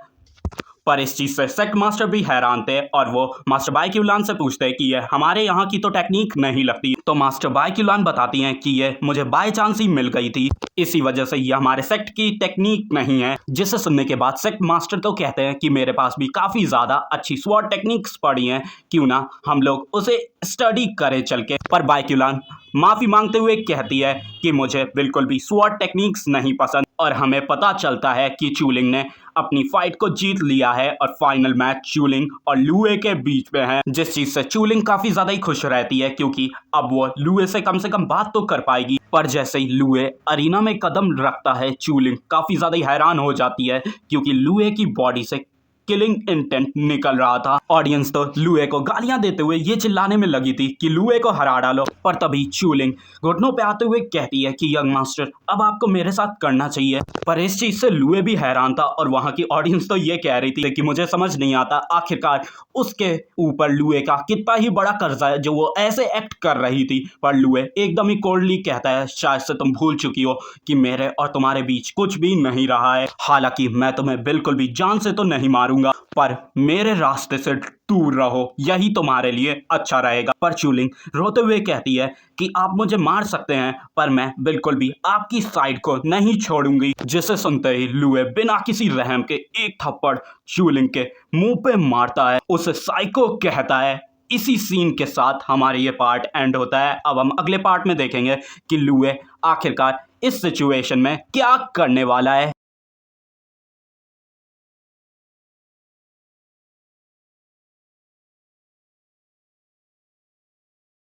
पर इस चीज से सेक्ट मास्टर भी हैरान थे और वो मास्टर बाइक्यूलान से पूछते हैं कि ये हमारे यहाँ की तो टेक्निक नहीं लगती। तो मास्टर बाइक्यूलान बताती हैं कि ये मुझे बाय चांस ही मिल गई थी, इसी वजह से ये हमारे सेक्ट की टेक्निक नहीं है। जिसे सुनने के बाद सेक्ट मास्टर तो कहते हैं कि मेरे पास भी काफी ज्यादा अच्छी स्वॉर्ड टेक्निक्स पड़ी हैं, क्यों ना हम लोग उसे स्टडी करें चल के। पर बाइक्यूलान माफी मांगते हुए कहती है कि मुझे बिल्कुल भी स्वॉर्ड टेक्निक्स नहीं पसंद। और हमें पता चलता है कि चूलिंग ने अपनी फाइट को जीत लिया है और फाइनल मैच चूलिंग और लुए के बीच में है, जिस चीज से चूलिंग काफी ज्यादा ही खुश रहती है, क्योंकि अब वो लुए से कम बात तो कर पाएगी। पर जैसे ही लुए अरीना में कदम रखता है, चूलिंग काफी ज्यादा ही हैरान हो जाती है, क्योंकि लुए की बॉडी से किलिंग इंटेंट निकल रहा था। ऑडियंस तो लुए को गालियां देते हुए ये चिल्लाने में लगी थी कि लुए को हरा डालो। पर तभी चूलिंग घुटनों पे आते हुए कहती है कि यंग मास्टर, अब आपको मेरे साथ करना चाहिए। पर इस चीज से लुए भी हैरान था और वहां की ऑडियंस तो ये कह रही थी कि मुझे समझ नहीं आता आखिरकार उसके ऊपर लुए का कितना ही बड़ा कर्जा है जो वो ऐसे एक्ट कर रही थी। पर लुए एकदम ही कोल्डली कहता है, शायद से तुम भूल चुकी हो कि मेरे और तुम्हारे बीच कुछ भी नहीं रहा है। हालांकि मैं तुम्हें बिल्कुल भी जान से तो नहीं मारूंगा, पर मेरे रास्ते से दूर रहो, यही तुम्हारे लिए अच्छा रहेगा। पर चूलिंग रोते हुए कहती है कि आप मुझे मार सकते हैं, पर मैं बिल्कुल भी आपकी साइड को नहीं छोड़ूंगी। जिसे सुनते ही लुए बिना किसी रहम के एक थप्पड़ चूलिंग के मुंह पे मारता है, उसे साइको कहता है। इसी सीन के साथ हमारे ये पार्ट एंड होता है। अब हम अगले पार्ट में देखेंगे कि लुए आखिरकार इस सिचुएशन में क्या करने वाला है।